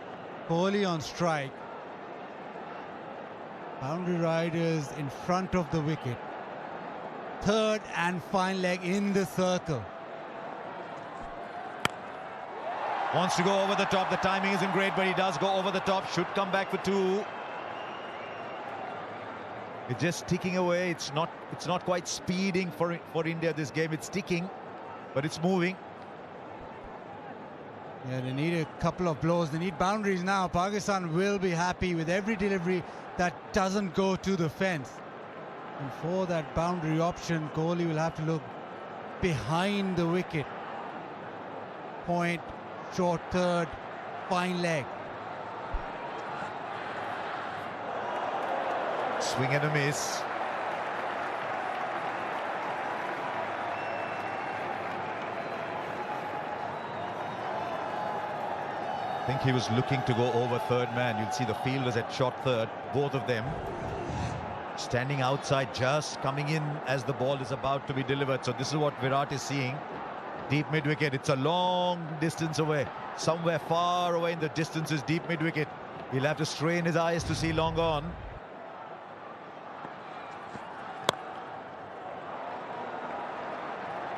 S5: Kohli on strike. Boundary riders in front of the wicket. Third and fine leg in the circle.
S1: Wants to go over the top. The timing isn't great, but he does go over the top. Should come back for 2. It's just ticking away. It's not quite speeding for India this game. It's ticking, but it's moving.
S5: Yeah, they need a couple of blows. They need boundaries now. Pakistan will be happy with every delivery that doesn't go to the fence. And for that boundary option, Kohli will have to look behind the wicket. Point, short third, fine leg.
S1: Swing and a miss. I think he was looking to go over third man. You'll see the fielders at short third, both of them standing outside, just coming in as the ball is about to be delivered. So this is what Virat is seeing. Deep mid-wicket. It's a long distance away. Somewhere far away in the distance is deep mid-wicket. He'll have to strain his eyes to see long on.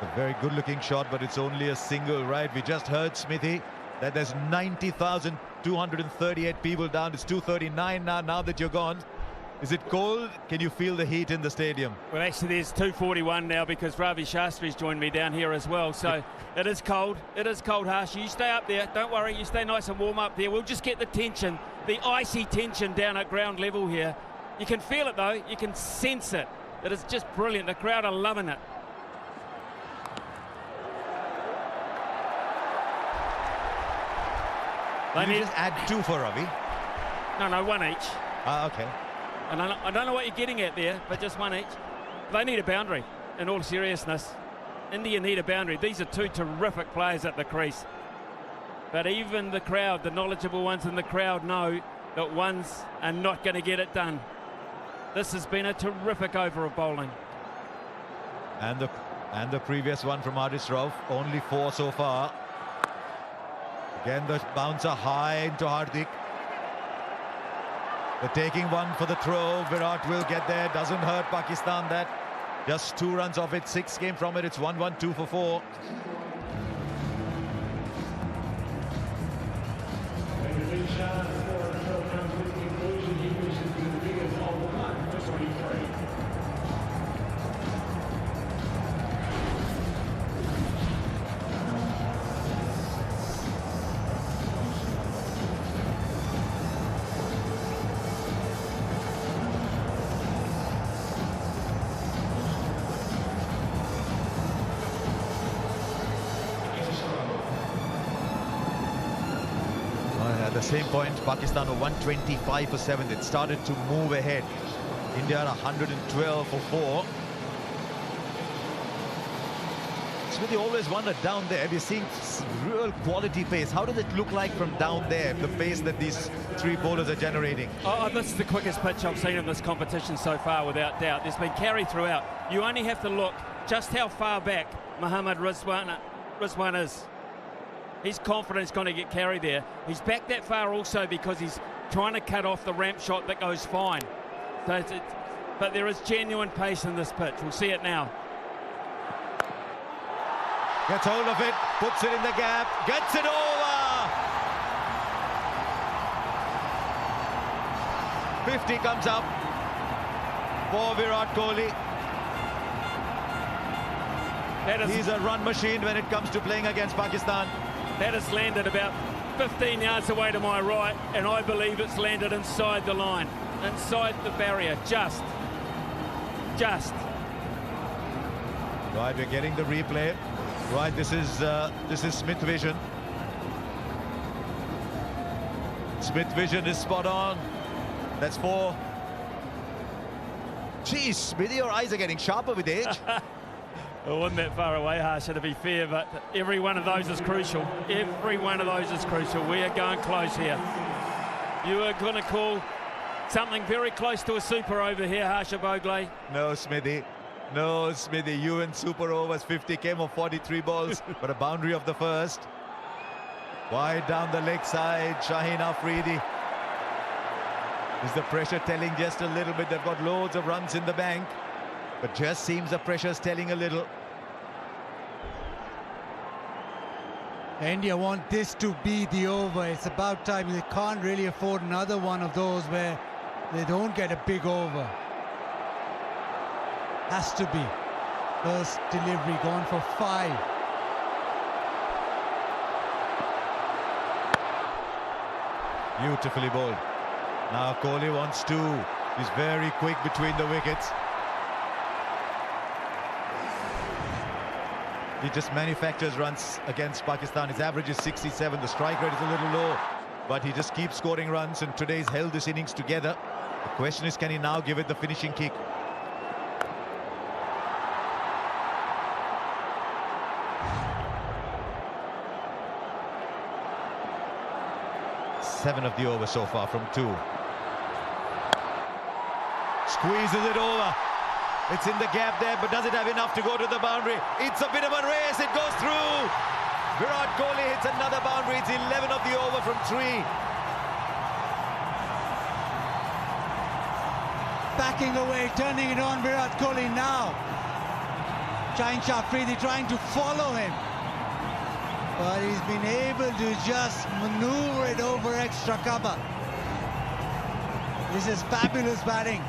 S1: A very good-looking shot, but it's only a single, right? We just heard, Smithy, that there's 90,238 people down. It's 239 now that you're gone. Is it cold? Can you feel the heat in the stadium?
S4: Well, actually, there's 241 now because Ravi Shastri's joined me down here as well. So it is cold. It is cold, Harsh. You stay up there. Don't worry. You stay nice and warm up there. We'll just get the tension, the icy tension down at ground level here. You can feel it, though. You can sense it. It is just brilliant. The crowd are loving it.
S1: Did you just add 2 for Ravi?
S4: No, 1 each.
S1: Okay.
S4: And I don't know what you're getting at there, but just 1 each. They need a boundary, in all seriousness. India need a boundary. These are 2 terrific players at the crease. But even the crowd, the knowledgeable ones in the crowd, know that ones are not going to get it done. This has been a terrific over of bowling.
S1: And the previous one from Harish Rauf, only 4 so far. Again, the bouncer high into Hardik. They're taking one for the throw. Virat will get there. Doesn't hurt Pakistan that. Just 2 runs off it. 6 came from it. It's 1-1, 2 for 4. At the same point, Pakistan were 125 for 7. It started to move ahead. India are 112 for 4. Smithy, always wondered down there, we're seeing real quality pace. How does it look like from down there, the pace that these 3 bowlers are generating?
S4: Oh, this is the quickest pitch I've seen in this competition so far, without doubt. There's been carry throughout. You only have to look just how far back Mohammad Rizwan is. He's confident he's going to get carry there. He's back that far also because he's trying to cut off the ramp shot that goes fine. So but there is genuine pace in this pitch. We'll see it now.
S1: Gets hold of it, puts it in the gap, gets it over! 50 comes up for Virat Kohli. He's a run machine when it comes to playing against Pakistan.
S4: That has landed about 15 yards away to my right, and I believe it's landed inside the line, inside the barrier, just.
S1: Right, we're getting the replay. Right, this is Smith Vision. Smith Vision is spot on. That's 4. Geez, Smithy, your eyes are getting sharper with age.
S4: It wasn't that far away, Harsha, to be fair, but every one of those is crucial. Every one of those is crucial. We are going close here. You are going to call something very close to a super over here, Harsha Bogle.
S1: No, Smithy. No, Smithy, you in super overs, 50 came of 43 balls, but a boundary of the first. Wide down the leg side, Shaheen Afridi. Is the pressure telling just a little bit? They've got loads of runs in the bank, but just seems the pressure's telling a little.
S5: India want this to be the over. It's about time. They can't really afford another one of those where they don't get a big over. Has to be. First delivery gone for 5.
S1: Beautifully bowled. Now Kohli wants 2. He's very quick between the wickets. He just manufactures runs against Pakistan. His average is 67. The strike rate is a little low, but he just keeps scoring runs, and today he's held this innings together. The question is, can he now give it the finishing kick? Seven of the over so far from 2. Squeezes it over. It's in the gap there, but does it have enough to go to the boundary? It's a bit of a race. It goes through. Virat Kohli hits another boundary. It's 11 of the over from 3.
S5: Backing away, turning it on Virat Kohli now. Shaheen Afridi trying to follow him, but he's been able to just maneuver it over extra cover. This is fabulous batting.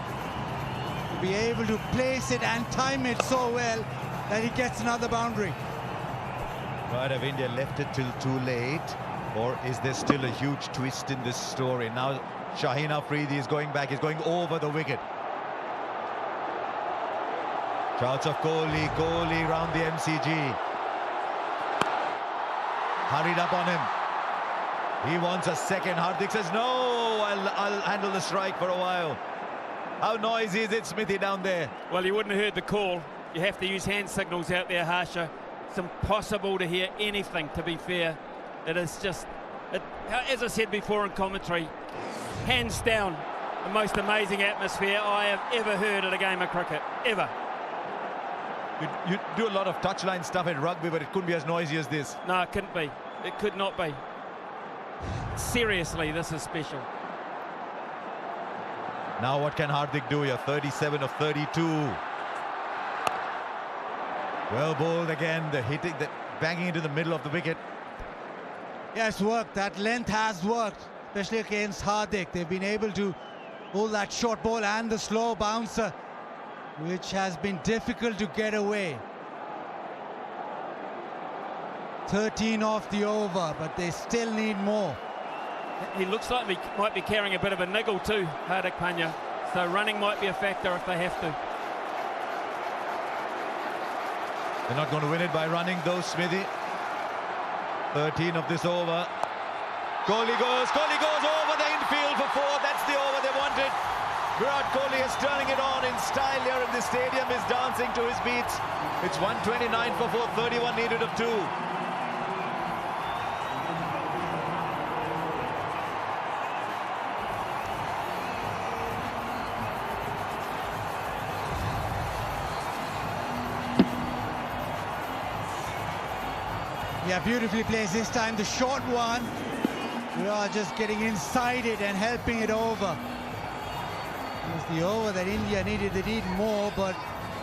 S5: To be able to place it and time it so well that he gets another boundary.
S1: Right, have India left it till too late, or is there still a huge twist in this story? Now Shaheen Afridi is going back. He's going over the wicket. Shouts of Kohli, Kohli round the MCG. Hurried up on him. He wants a second. Hardik says, no, I'll handle the strike for a while. How noisy is it, Smithy, down there?
S4: Well, you wouldn't have heard the call. You have to use hand signals out there, Harsha. It's impossible to hear anything, to be fair. It is just, as I said before in commentary, hands down, the most amazing atmosphere I have ever heard at a game of cricket, ever.
S1: You do a lot of touchline stuff in rugby, but it couldn't be as noisy as this.
S4: No, it couldn't be. It could not be. Seriously, this is special.
S1: Now what can Hardik do here? 37 of 32. Well bowled again. The hitting, the banging into the middle of the wicket.
S5: Yeah, it's worked. That length has worked, especially against Hardik. They've been able to hold that short ball and the slow bouncer, which has been difficult to get away. 13 off the over, but they still need more.
S4: He looks like he might be carrying a bit of a niggle too, Hardik Pandya. So running might be a factor if they have to.
S1: They're not going to win it by running though, Smithy. 13 of this over. Kohli goes over the infield for 4. That's the over they wanted. Virat Kohli is turning it on in style here, and the stadium is dancing to his beats. It's 129 for 4, 31 needed of 2.
S5: Yeah, beautifully placed this time. The short one. We are just getting inside it and helping it over. It was the over that India needed. They need more, but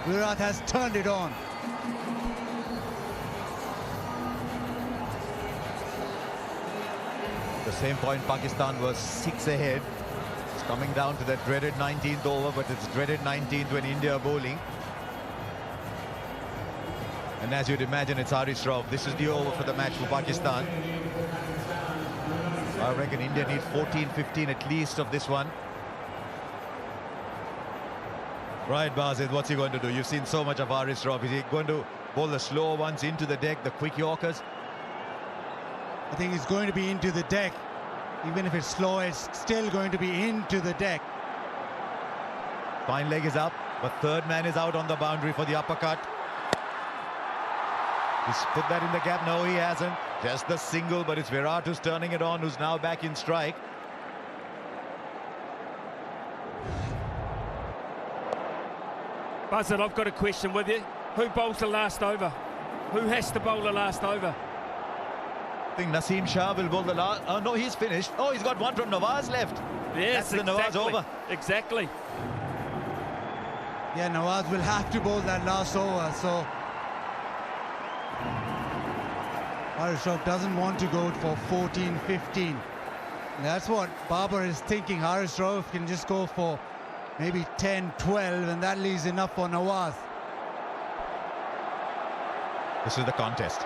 S5: Virat has turned it on.
S1: At the same point, Pakistan was 6 ahead. It's coming down to that dreaded 19th over, but it's dreaded 19th when India are bowling. And as you'd imagine, it's Harish Rauf. This is the over for the match for Pakistan. I reckon India need 14, 15 at least of this one. Right, Bazid, what's he going to do? You've seen so much of Harish Rauf. Is he going to bowl the slower ones into the deck, the quick Yorkers?
S5: I think it's going to be into the deck. Even if it's slow, it's still going to be into the deck.
S1: Fine leg is up, but third man is out on the boundary for the uppercut. He's put that in the gap. No, he hasn't. Just the single, but it's Virat who's turning it on, who's now back in strike.
S4: Buzzard, I've got a question with you. Who bowls the last over? Who has to bowl the last over?
S1: I think Naseem Shah will bowl the last. Oh no, he's finished. Oh, he's got one from Nawaz left.
S4: Yes,
S1: that's the Nawaz over.
S4: Exactly.
S5: Yeah, Nawaz will have to bowl that last over, so Haris Rauf doesn't want to go for 14, 15. That's what Babar is thinking. Haris Rauf can just go for maybe 10, 12, and that leaves enough for Nawaz.
S1: This is the contest.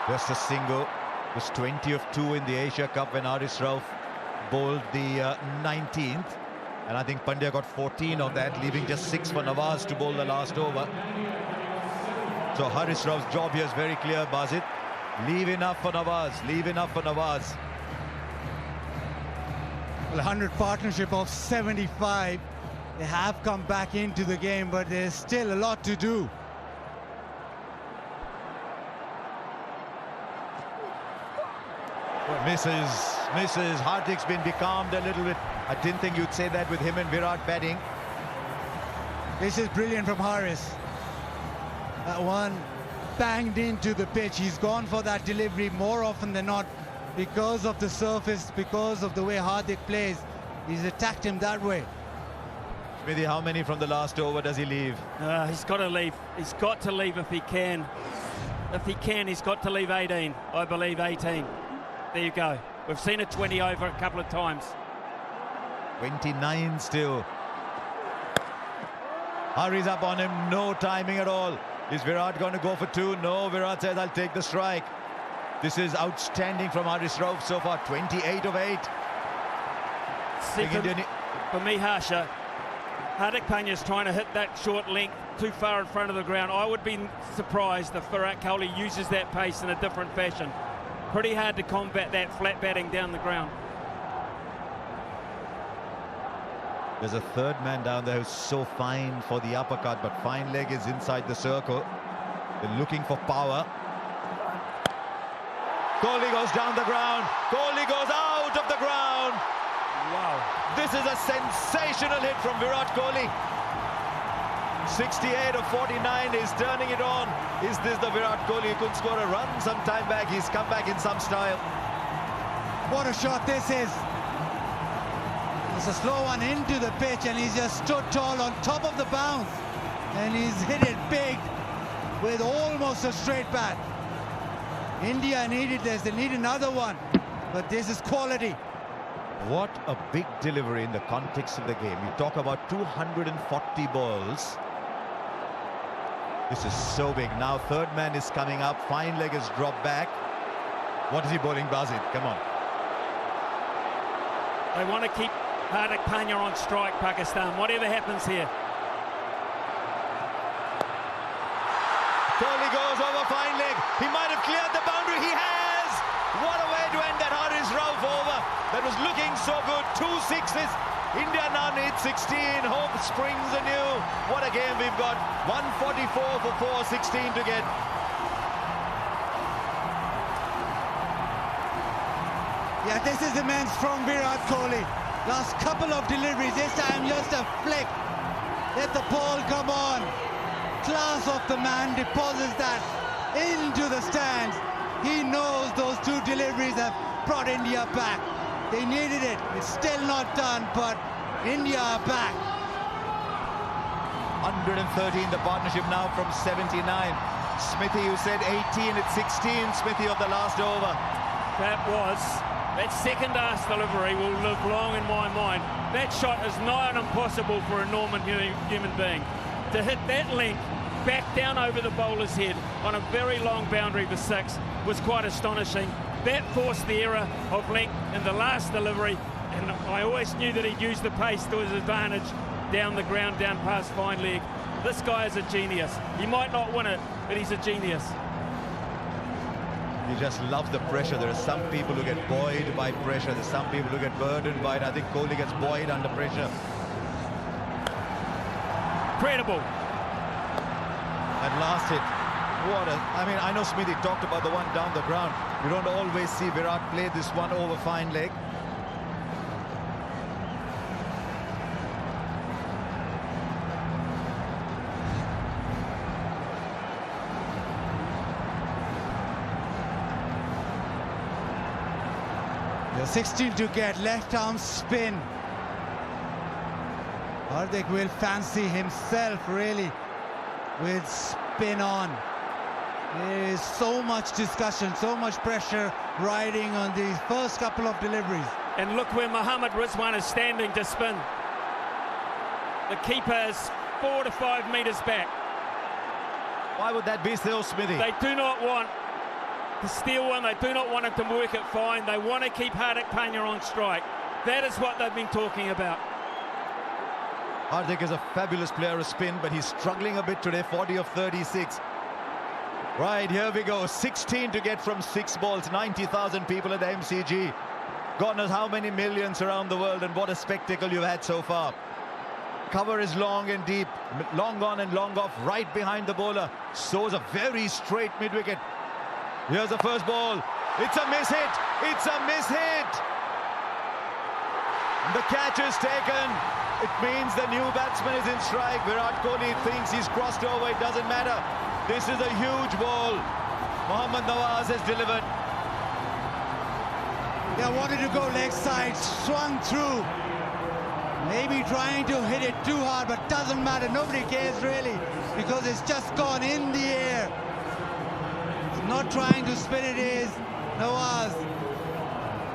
S1: Just a single. It was 20 of 2 in the Asia Cup when Haris Rauf bowled the 19th. And I think Pandya got 14 of that, leaving just 6 for Nawaz to bowl the last over. So Haris Rauf's job here is very clear, Bazit. Leave enough for Nawaz. Leave enough for Nawaz.
S5: Well, 100 partnership of 75. They have come back into the game, but there's still a lot to do.
S1: Well, Mrs. Hardik's been becalmed a little bit. I didn't think you'd say that with him and Virat batting.
S5: This is brilliant from Haris. That one banged into the pitch. He's gone for that delivery more often than not because of the surface, because of the way Hardik plays. He's attacked him that way.
S1: Smithy, how many from the last over does he leave?
S4: He's got to leave. He's got to leave if he can. If he can, he's got to leave 18. I believe 18. There you go. We've seen a 20 over a couple of times.
S1: 29 still. Hurries up on him. No timing at all. Is Virat going to go for 2? No, Virat says, I'll take the strike. This is outstanding from Haris Rauf so far. 28 of 8.
S4: For me, Harsha, Hardik Pandya's trying to hit that short length too far in front of the ground. I would be surprised if Virat Kohli uses that pace in a different fashion. Pretty hard to combat that flat batting down the ground.
S1: There's a third man down there who's so fine for the uppercut, but fine leg is inside the circle. They're looking for power. Kohli goes down the ground. Kohli goes out of the ground.
S4: Wow.
S1: This is a sensational hit from Virat Kohli. 68 of 49 is turning it on. Is this the Virat Kohli who couldn't score a run some time back? He's come back in some style.
S5: What a shot this is. It's a slow one into the pitch, and he's just stood tall on top of the bounce. And he's hit it big with almost a straight bat. India needed this. They need another one. But this is quality.
S1: What a big delivery in the context of the game. You talk about 240 balls. This is so big. Now third man is coming up. Fine leg has dropped back. What is he bowling, Bazid? Come on.
S4: They want to keep Hardik Pandya on strike, Pakistan, whatever happens here.
S1: Kohli goes over fine leg. He might have cleared the boundary. He has! What a way to end that Haris Rauf over. That was looking so good. 2 sixes. India now needs 16. Hope springs anew. What a game we've got. 144 for 4, 16 to get.
S5: Yeah, this is immense from Virat Kohli. Last couple of deliveries, this time just a flick. Let the ball come on. Class of the man, deposits that into the stands. He knows those 2 deliveries have brought India back. They needed it. It's still not done, but India are back.
S1: 113, the partnership now from 79. Smithy, you said 18, it's 16, Smithy, of the last over.
S4: That second ass delivery will live long in my mind. That shot is nigh on impossible for a normal human being. To hit that length back down over the bowler's head on a very long boundary for 6 was quite astonishing. That forced the error of length in the last delivery, and I always knew that he'd use the pace to his advantage down the ground, down past fine leg. This guy is a genius. He might not win it, but he's a genius.
S1: He just loves the pressure. There are some people who get buoyed by pressure. There's some people who get burdened by it. I think Kohli gets buoyed under pressure.
S4: Incredible.
S1: That last hit. I mean, I know Smithy talked about the one down the ground. You don't always see Virat play this one over fine leg.
S5: The 16 to get, left arm spin. Hardik will fancy himself really with spin on. There is so much discussion, so much pressure riding on these first couple of deliveries.
S4: And look where Mohammad Rizwan is standing to spin. The keeper is 4 to 5 metres back.
S1: Why would that be so, Smithy?
S4: They do not want to steal one. They do not want him to work it fine. They want to keep Hardik Pandya on strike. That is what they've been talking about.
S1: Hardik is a fabulous player of spin, but he's struggling a bit today, 40 of 36. Right, here we go. 16 to get from 6 balls, 90,000 people at the MCG. God knows how many millions around the world, and what a spectacle you've had so far. Cover is long and deep, long on and long off, right behind the bowler. Sows a very straight mid-wicket. Here's the first ball. It's a miss hit. It's a miss hit. The catch is taken. It means the new batsman is in strike. Virat Kohli thinks he's crossed over. It doesn't matter. This is a huge ball. Mohammad Nawaz has delivered.
S5: They wanted to go leg side, swung through. Maybe trying to hit it too hard, but doesn't matter. Nobody cares really, because it's just gone in the air. It's not trying to spin it is Nawaz.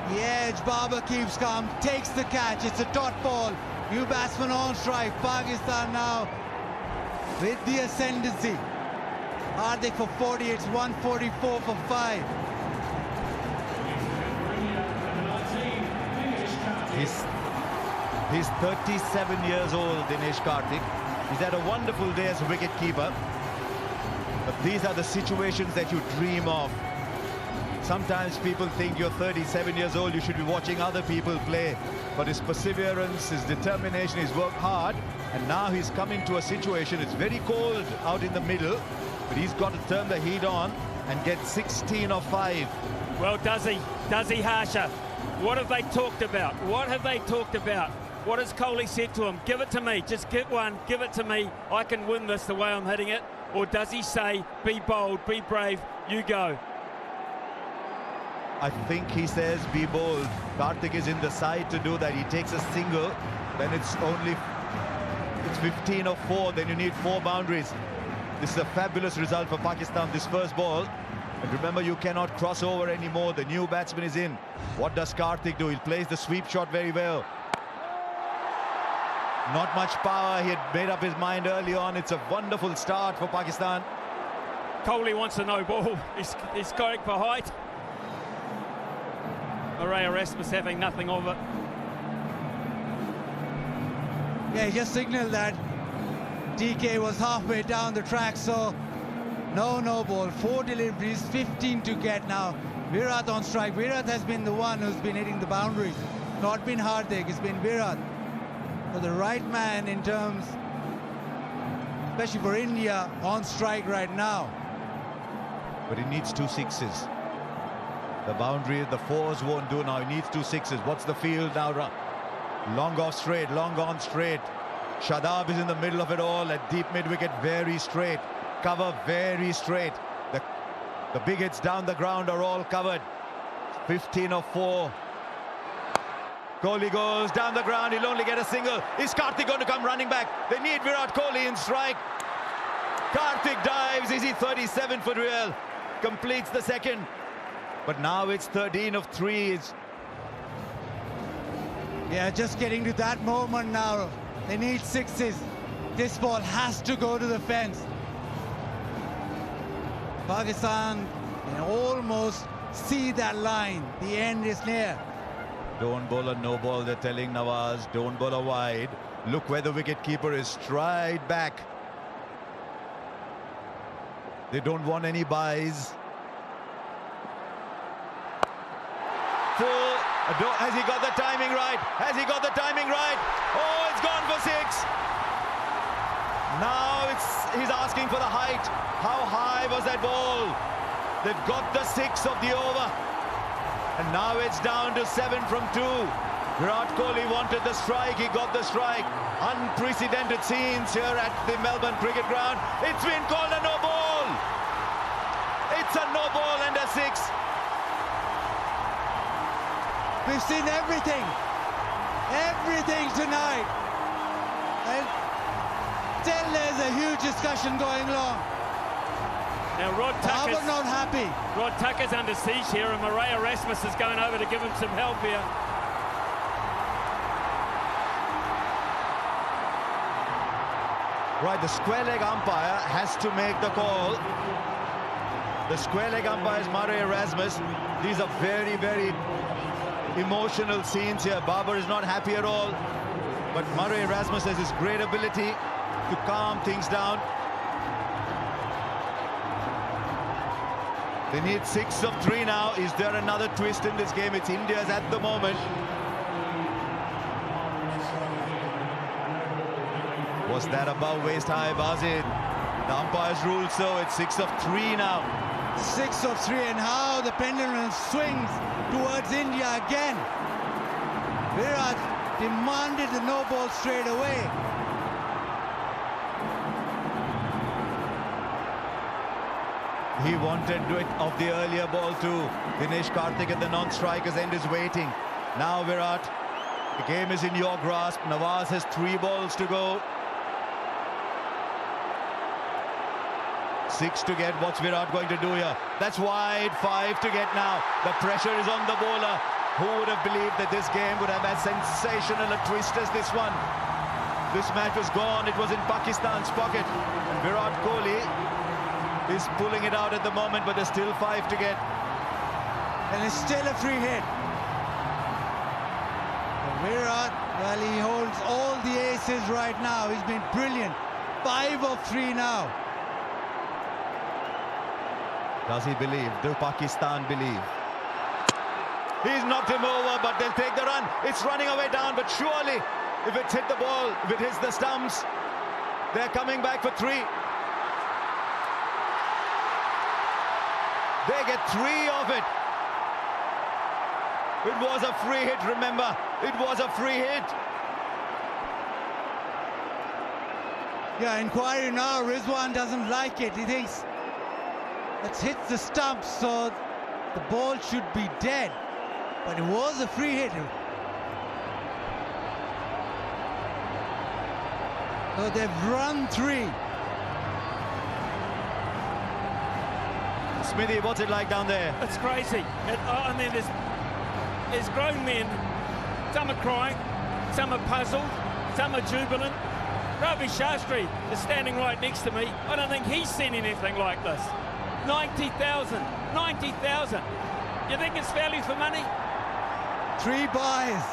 S5: The edge, Babar keeps calm, takes the catch. It's a dot ball. New batsman on strike. Pakistan now with the ascendancy. Hardik for 40, it's 144 for 5.
S1: He's 37 years old, Dinesh Karthik. He's had a wonderful day as a wicket-keeper. But these are the situations that you dream of. Sometimes people think you're 37 years old, you should be watching other people play. But his perseverance, his determination, he's worked hard. And now he's come into a situation, it's very cold out in the middle, but he's got to turn the heat on and get 16 or 5.
S4: Well, does he? Does he, Harsha? What have they talked about? What have they talked about? What has Kohli said to him? Give it to me. Just get one. Give it to me. I can win this the way I'm hitting it. Or does he say, be bold, be brave, you go?
S1: I think he says, be bold. Karthik is in the side to do that. He takes a single. Then it's 15 or 4. Then you need 4 boundaries. This is a fabulous result for Pakistan, this first ball. And remember, you cannot cross over anymore. The new batsman is in. What does Karthik do? He plays the sweep shot very well. Not much power. He had made up his mind early on. It's a wonderful start for Pakistan.
S4: Kohli wants a no ball. He's going for height. Marais Erasmus having nothing of it.
S5: Yeah, he just signaled that DK was halfway down the track, so no ball. 4 deliveries, 15 to get now. Virat on strike. Virat has been the one who's been hitting the boundaries. Not been Hardik, it's been Virat. So the right man in terms, especially for India, on strike right now.
S1: But he needs 2 sixes. The boundary, the 4s won't do now. He needs 2 sixes. What's the field now? Long off straight, long on straight. Shadab is in the middle of it all at deep mid-wicket, very straight. Cover very straight. The big hits down the ground are all covered. 15 or 4. Kohli goes down the ground, he'll only get a single. Is Karthik going to come running back? They need Virat Kohli in strike. Karthik dives, is he 37 for real? Completes the second. But now it's 13 of 3.
S5: Yeah, just getting to that moment now. They need 6s. This ball has to go to the fence. Pakistan can almost see that line. The end is near.
S1: Don't bowl a no ball, they're telling Nawaz. Don't bowl a wide. Look where the wicket-keeper is, straight back. They don't want any buys. Full. Has he got the timing right? Has he got the timing right? Oh, it's gone for 6. Now he's asking for the height. How high was that ball? They've got the 6 of the over. And now it's down to 7 from 2. Virat Kohli wanted the strike. He got the strike. Unprecedented scenes here at the Melbourne Cricket Ground. It's been called a no ball. It's a no ball and a 6.
S5: We've seen everything tonight. And still there's a huge discussion going on.
S4: Now Rod Tucker's
S5: not happy.
S4: Rod Tucker's under siege here, and Murray Erasmus is going over to give him some help here.
S1: Right, the square leg umpire has to make the call. The square leg umpire is Murray Erasmus. These are very, very emotional scenes here. Barber is not happy at all. But Murray Erasmus has this great ability to calm things down. They need 6 of 3 now. Is there another twist in this game? It's India's at the moment. Was that above waist high, Bazid? The umpires ruled so. It's 6 of 3 now.
S5: 6 of 3, and how the pendulum swings towards India again. Virat demanded the no ball straight away.
S1: He wanted it of the earlier ball too. Dinesh Karthik at the non-striker's end is waiting. Now Virat, the game is in your grasp. Nawaz has 3 balls to go. 6 to get. What's Virat going to do here? That's wide. 5 to get now. The pressure is on the bowler. Who would have believed that this game would have as sensational a twist as this one? This match was gone. It was in Pakistan's pocket. And Virat Kohli is pulling it out at the moment, but there's still 5 to get.
S5: And it's still a free hit. And Virat, well, he holds all the aces right now. He's been brilliant. 5 of 3 now.
S1: Does he believe? Does Pakistan believe? He's knocked him over, but they'll take the run. It's running away down, but surely, if it's hit the ball, if it hits the stumps, they're coming back for 3. They get 3 of it. It was a free hit, remember. It was a free hit.
S5: Yeah, inquiry now. Rizwan doesn't like it. He thinks it hits the stumps, so the ball should be dead. But it was a free hit. So they've run 3.
S1: Smithy, what's it like down there?
S4: It's crazy. I mean, there's grown men. Some are crying, some are puzzled, some are jubilant. Ravi Shastri is standing right next to me. I don't think he's seen anything like this. 90,000, 90,000. You think it's value for money?
S5: 3 buys.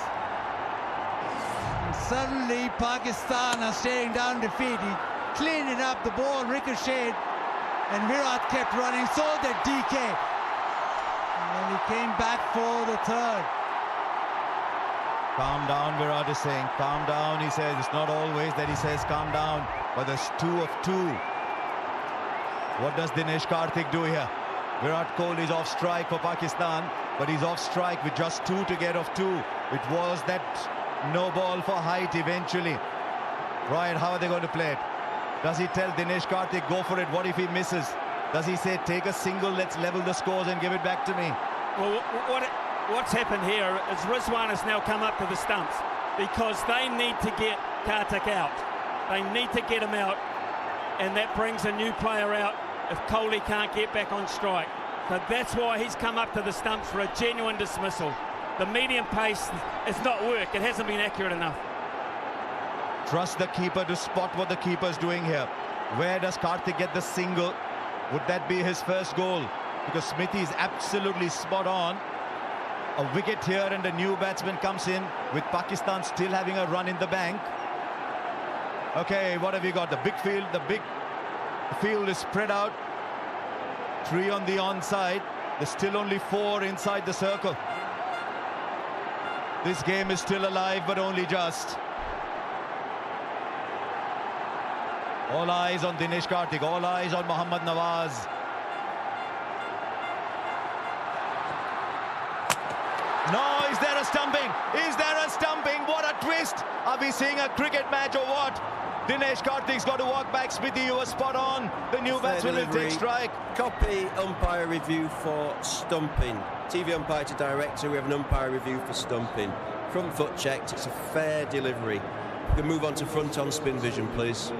S5: And suddenly Pakistan are staring down defeat. He cleaned it up, the ball ricocheted, and Virat kept running, so did DK. And he came back for the 3rd.
S1: Calm down, Virat is saying. Calm down, he says. It's not always that he says calm down, but there's 2 of 2. What does Dinesh Karthik do here? Virat Kohli is off strike for Pakistan, but he's off strike with just 2 to get of 2. It was that no ball for height eventually. Right, how are they going to play it? Does he tell Dinesh Karthik, go for it? What if he misses? Does he say, take a single, let's level the scores and give it back to me?
S4: Well, what's happened here is Rizwan has now come up to the stumps because they need to get Karthik out. They need to get him out, and that brings a new player out if Kohli can't get back on strike. So that's why he's come up to the stumps for a genuine dismissal. The medium pace has not worked. It hasn't been accurate enough.
S1: Trust the keeper to spot what the keeper's doing here. Where does Karthik get the single? Would that be his first goal? Because Smithy is absolutely spot on. A wicket here and a new batsman comes in with Pakistan still having a run in the bank. Okay, what have you got? The big field, the big field is spread out. 3 on the onside. There's still only 4 inside the circle. This game is still alive, but only just. All eyes on Dinesh Karthik, all eyes on Mohammad Nawaz. No, is there a stumping? Is there a stumping? What a twist! Are we seeing a cricket match or what? Dinesh Karthik's got to walk back. Smithy, you were spot on. The new batsman will take strike.
S3: copy umpire review for stumping. TV umpire to director, we have an umpire review for stumping. Front foot checked, it's a fair delivery. We can move on to front on spin vision, please.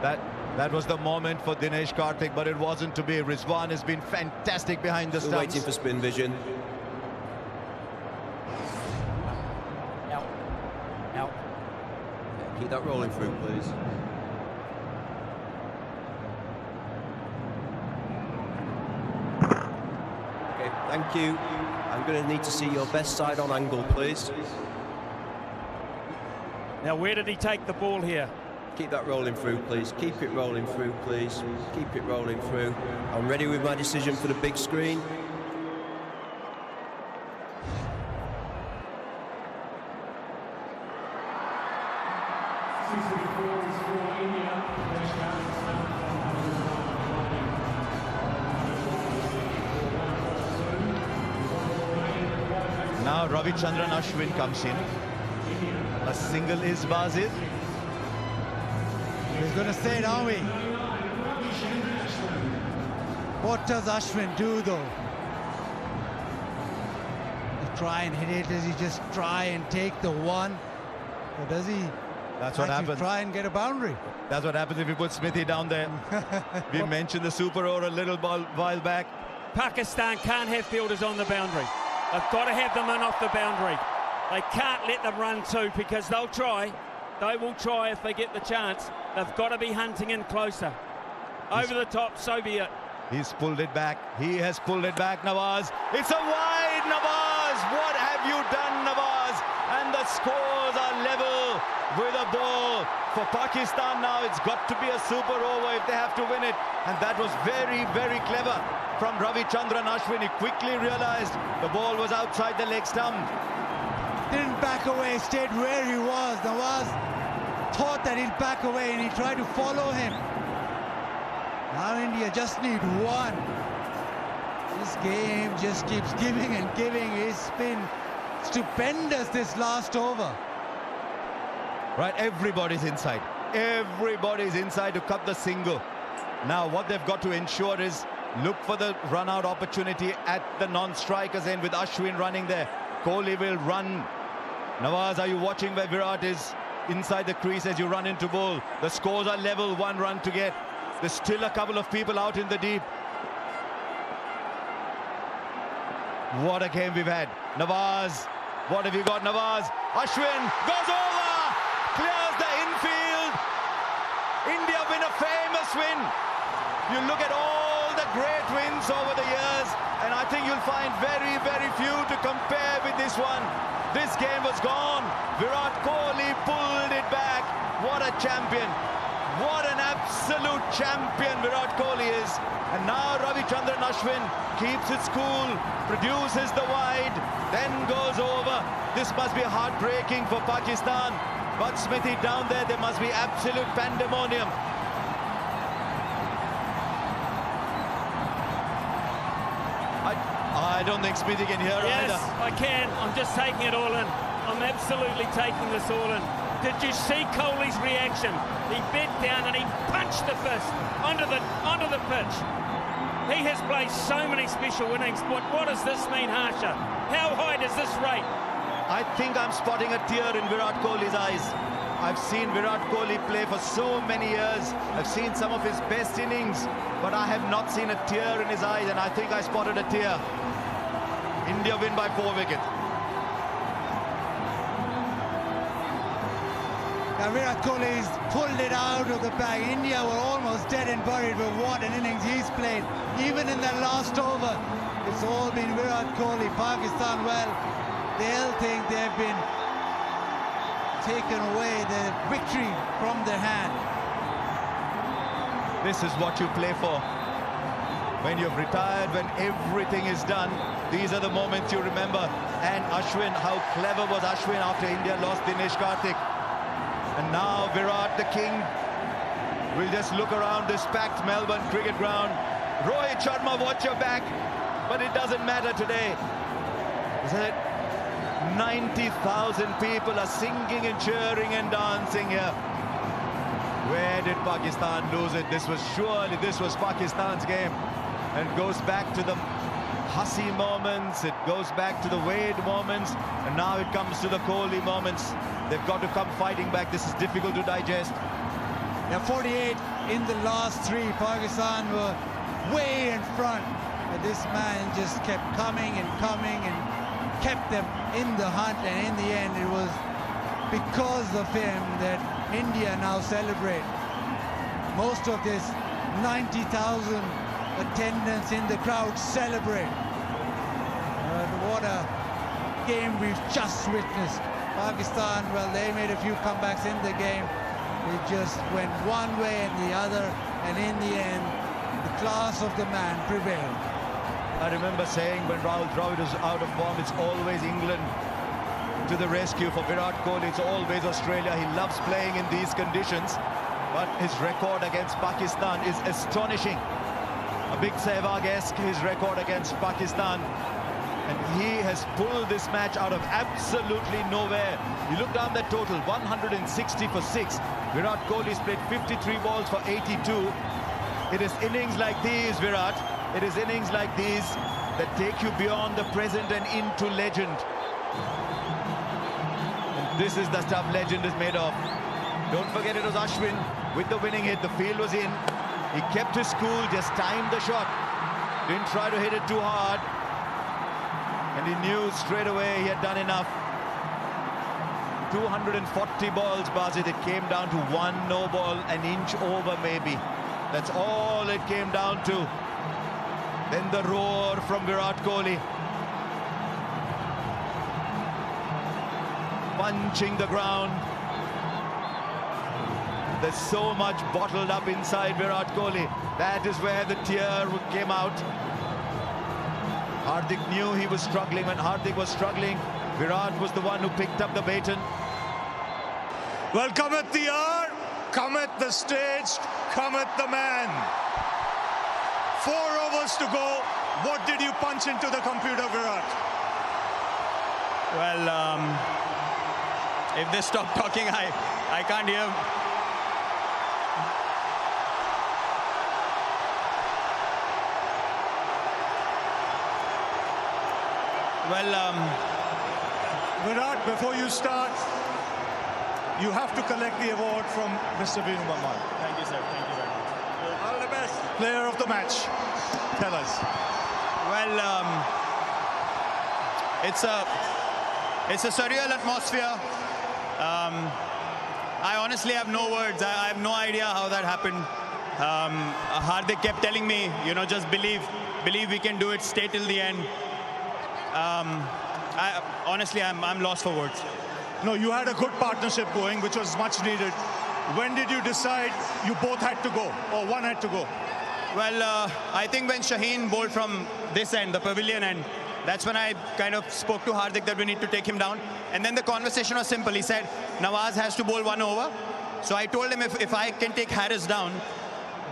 S1: That was the moment for Dinesh Karthik, but it wasn't to be. Rizwan has been fantastic behind the
S3: Still
S1: stumps.
S3: waiting for spin vision.
S4: Out. Out.
S3: Yeah, keep that rolling through, please. Okay, thank you. I'm going to need to see your best side on angle, please.
S4: Now, where did he take the ball here?
S3: Keep that rolling through, please. Keep it rolling through, please. Keep it rolling through. I'm ready with my decision for the big screen.
S1: Now Ravichandran Ashwin comes in. A single is Bazir.
S5: He's going to say it, aren't we? What does Ashwin do, though? Does he try and hit it? Does he just try and take the one? Or does he
S1: That's what happens.
S5: try and get a boundary?
S1: That's what happens if you put Smithy down there. We mentioned the super over a little while back.
S4: Pakistan can't have fielders on the boundary. They've got to have them in off the boundary. They can't let them run too, because they'll try. They will try if they get the chance. They've got to be hunting in closer. Over the top, so be it.
S1: He's pulled it back. He has pulled it back, Nawaz. It's a wide, Nawaz. What have you done, Nawaz? And the scores are level with a ball. For Pakistan now, it's got to be a super over if they have to win it. And that was very, very clever from Ravichandran Ashwin. He quickly realized the ball was outside the leg stump.
S5: Didn't back away, stayed where he was. Nawaz thought that he'd back away and he tried to follow him. Now India just need one. This game just keeps giving and giving. It's been stupendous this last over.
S1: Right, everybody's inside. Everybody's inside to cut the single. Now what they've got to ensure is look for the run-out opportunity at the non-strikers end with Ashwin running there. Kohli will run. Nawaz, are you watching where Virat is inside the crease as you run into bowl? The scores are level, 1 run to get. There's still a couple of people out in the deep. What a game we've had. Nawaz, what have you got, Nawaz? Ashwin goes over, clears the infield. India win a famous win. You look at all the great wins over the years, and I think you'll find very, very few to compare with this one. This game was gone. Virat Kohli pulled it back. What a champion. What an absolute champion Virat Kohli is. And now Ravichandran Ashwin keeps it cool, produces the wide, then goes over. This must be heartbreaking for Pakistan. But Smithy down there must be absolute pandemonium. I don't think Smithy can hear either.
S4: Yes, I can. I'm just taking it all in. I'm absolutely taking this all in. Did you see Kohli's reaction? He bent down and he punched the fist onto the pitch. He has played so many special innings. What does this mean, Harsha? How high does this rate?
S1: I think I'm spotting a tear in Virat Kohli's eyes. I've seen Virat Kohli play for so many years. I've seen some of his best innings, but I have not seen a tear in his eyes, and I think I spotted a tear. India win by 4 wickets.
S5: Now Virat Kohli's pulled it out of the bag. India were almost dead and buried, but what an innings he's played. Even in that last over, it's all been Virat Kohli. Pakistan, well, they'll think they've been taken away the victory from their hand.
S1: This is what you play for. When you've retired, when everything is done, these are the moments you remember. And Ashwin, how clever was Ashwin after India lost Dinesh Karthik. And now Virat, the king, will just look around this packed Melbourne cricket ground. Rohit Sharma, watch your back. But it doesn't matter today. 90,000 people are singing and cheering and dancing here. Where did Pakistan lose it? This was Pakistan's game. And goes back to the Hasi moments, it goes back to the Wade moments, and now it comes to the Kohli moments. They've got to come fighting back. This is difficult to digest.
S5: Yeah, 48 in the last three. Pakistan were way in front. But this man just kept coming and kept them in the hunt. And in the end, it was because of him that India now celebrate. Most of this 90,000 attendance in the crowd celebrate. What a game we've just witnessed. Pakistan, well, they made a few comebacks in the game. It just went one way and the other, and in the end, the class of the man prevailed.
S1: I remember saying when Rahul Dravid was out of form, it's always England to the rescue. For Virat Kohli, it's always Australia. He loves playing in these conditions, but his record against Pakistan is astonishing. A big Sehwag-esque, his record against Pakistan. And he has pulled this match out of absolutely nowhere. You look down that total, 160 for 6. Virat Kohli's played 53 balls for 82. It is innings like these, Virat. It is innings like these that take you beyond the present and into legend. And this is the stuff legend is made of. Don't forget it was Ashwin with the winning hit. The field was in. He kept his cool, just timed the shot. Didn't try to hit it too hard. And he knew straight away he had done enough. 240 balls, Basit. It came down to one no ball, an inch over maybe. That's all it came down to. Then the roar from Virat Kohli. Punching the ground. There's so much bottled up inside Virat Kohli. That is where the tear came out. Hardik knew he was struggling. When Hardik was struggling, Virat was the one who picked up the baton.
S8: Well, cometh the hour, cometh the stage, cometh the man. 4 overs to go. What did you punch into the computer, Virat?
S10: Well, if they stop talking, I can't hear. Well,
S8: Virat, before you start, you have to collect the award from Mr. Venu Maman.
S10: Thank you, sir. Thank you very much.
S8: All the best. Player of the match. Tell us.
S10: Well, it's a surreal atmosphere. I honestly have no words. I have no idea how that happened. Hardik kept telling me, you know, just believe we can do it, stay till the end. Honestly, I'm lost for words.
S8: No, you had a good partnership going, which was much needed. When did you decide you both had to go, or one had to go?
S10: Well, I think when Shaheen bowled from this end, the pavilion end, that's when I kind of spoke to Hardik that we need to take him down. And then the conversation was simple. He said, Nawaz has to bowl 1 over. So I told him if I can take Harris down,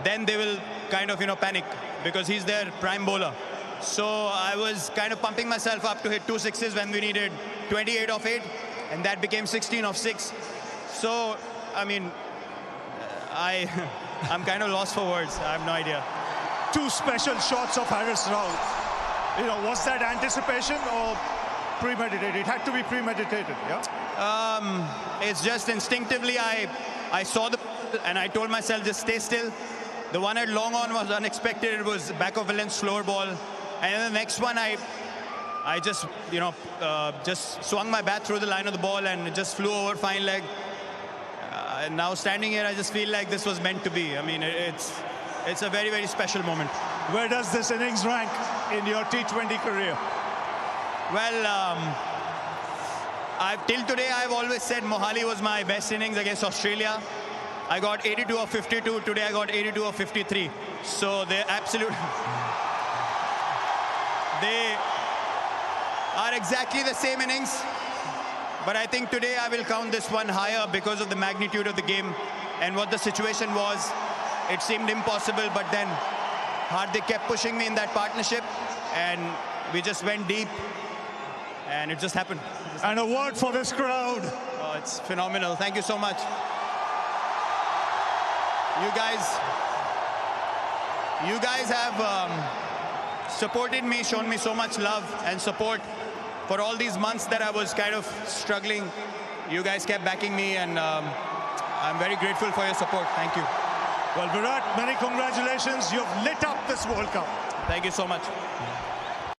S10: then they will kind of, you know, panic because he's their prime bowler. So I was kind of pumping myself up to hit 2 sixes when we needed 28 of 8, and that became 16 of 6. So, I mean, I'm kind of lost for words. I have no idea.
S8: 2 special shots of Harris Raul. You know, was that anticipation or premeditated? It had to be premeditated, yeah?
S10: It's just instinctively I saw the and I told myself just stay still. The one at long on was unexpected. It was back of a length slower ball. And then the next one, I just, you know, just swung my bat through the line of the ball and it just flew over fine leg. And now standing here, I just feel like this was meant to be. I mean, it's a very, very special moment.
S8: Where does this innings rank in your T20 career?
S10: Well, till today, I've always said Mohali was my best innings against Australia. I got 82 of 52. Today, I got 82 of 53. So they're absolute. They are exactly the same innings. But I think today I will count this one higher because of the magnitude of the game and what the situation was. It seemed impossible, but then Hardik kept pushing me in that partnership and we just went deep. and it just happened.
S8: And a word for this crowd.
S10: Oh, it's phenomenal. Thank you so much. You guys have supported me, shown me so much love and support for all these months that I was kind of struggling. You guys kept backing me, and I'm very grateful for your support. Thank you.
S8: Well, Virat, many congratulations. You've lit up this World Cup.
S10: Thank you so much.